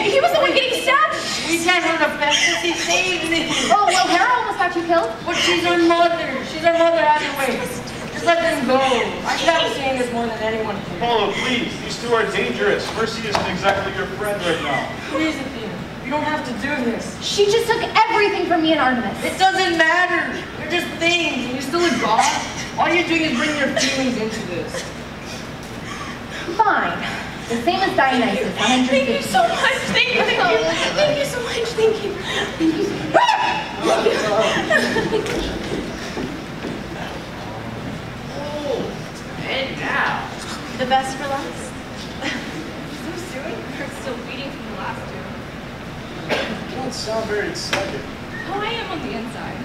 He was the one getting stabbed.
We can't hurt her Festus. He saved me.
Oh, well, Hera almost got you killed.
But she's her mother. She's her mother anyway. Just let them go. I should have seen this more than anyone here.
Apollo, please. These two are dangerous. Mercy isn't exactly your friend right now.
Please, Athena. You don't have to do this.
She just took everything from me and Artemis.
It doesn't matter. They're just things, and you're still a god. All you're doing is bringing your feelings into this.
Fine. The same as Dionysus, 150.
Thank you so much. Thank you. Thank you so much. Thank you. Thank you.
Oh, and now.
The best for last? So soon? We're still waiting for the last two.
You don't sound very excited.
Oh, I am on the inside.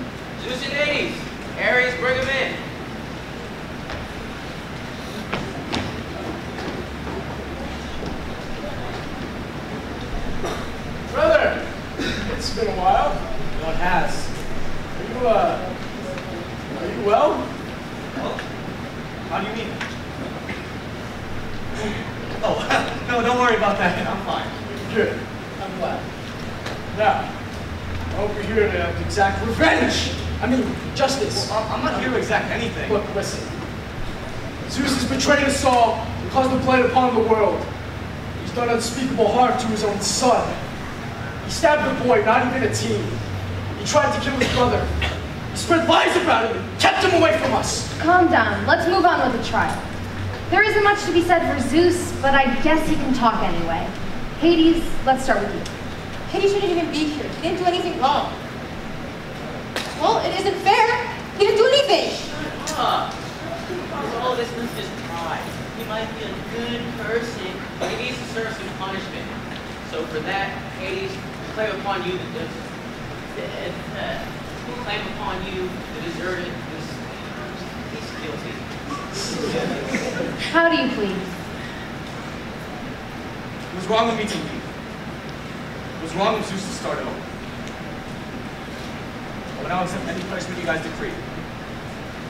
Zeus and Hades. Ares, bring them in.
Brother, it's been a while.
No, it has.
Are you well?
Well, how do you mean? Oh, no, don't worry about that. I'm fine.
Good. I'm glad. Now, I hope you're here to exact revenge. I mean, justice.
Well, I'm not here to exact anything.
Look, listen. Zeus has betrayed us all and caused a blight upon the world. He's done unspeakable harm to his own son. He stabbed the boy, not even a teen. He tried to kill his brother. He spread lies about him and kept him away from us.
Calm down. Let's move on with the trial. There isn't much to be said for Zeus, but I guess he can talk anyway. Hades, let's start with you.
Hades shouldn't even be here. He didn't do anything wrong. Well, it isn't fair. He didn't do anything.
Shut up. All this was just pride. He might be a good person, but he needs to serve some punishment. So for that, Hades, we claim upon you the deserted. He's guilty.
How do you plead?
It was wrong of me to leave. It was wrong of Zeus to start over. But I'll accept any punishment you guys decree.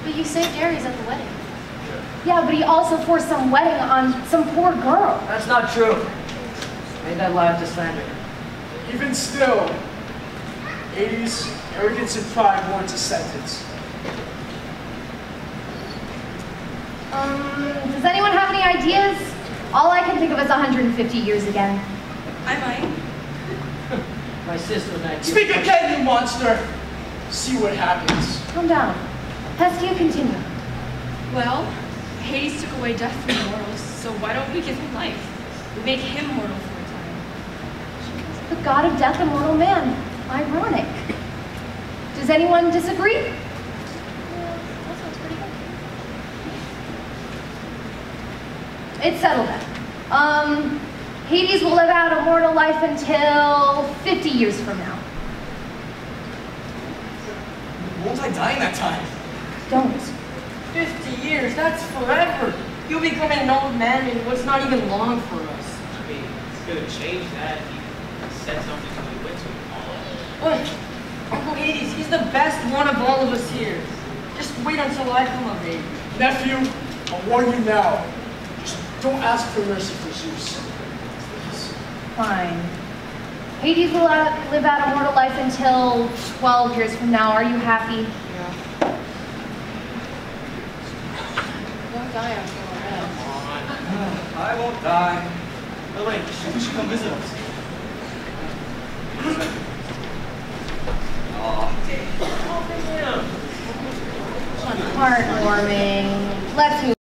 But you saved Ares at the wedding.
Yeah, but he also forced some wedding on some poor girl.
That's not true. Made that lie up to slander.
Even still, Hades, arrogance and pride warrants a sentence.
Does anyone have any ideas? All I can think of is 150 years again.
I might.
My sister and I.
Speak again, you monster! See what happens.
Calm down. Hestia, continue.
Well, Hades took away death from mortals, so why don't we give him life? We make him mortal for a time.
The god of death, a mortal man. Ironic. Does anyone disagree?
That sounds pretty good.
It's settled then. Hades will live out a mortal life until 50 years from now.
Won't I die in that time?
Don't.
50 years, that's forever. You'll become an old man in what's not even long for us.
I mean, it's going to change that if he said something to the witch with Apollo.
What? Uncle Hades, he's the best one of all of us here. Just wait until I come of age.
Nephew, I'll warn you now. Just don't ask for mercy for Zeus.
Fine. Hades will live out a mortal life until 12 years from now. Are you happy?
Yeah. Don't die after all.
I won't die. By the way, you should come visit us. Aw.
heartwarming. Let's move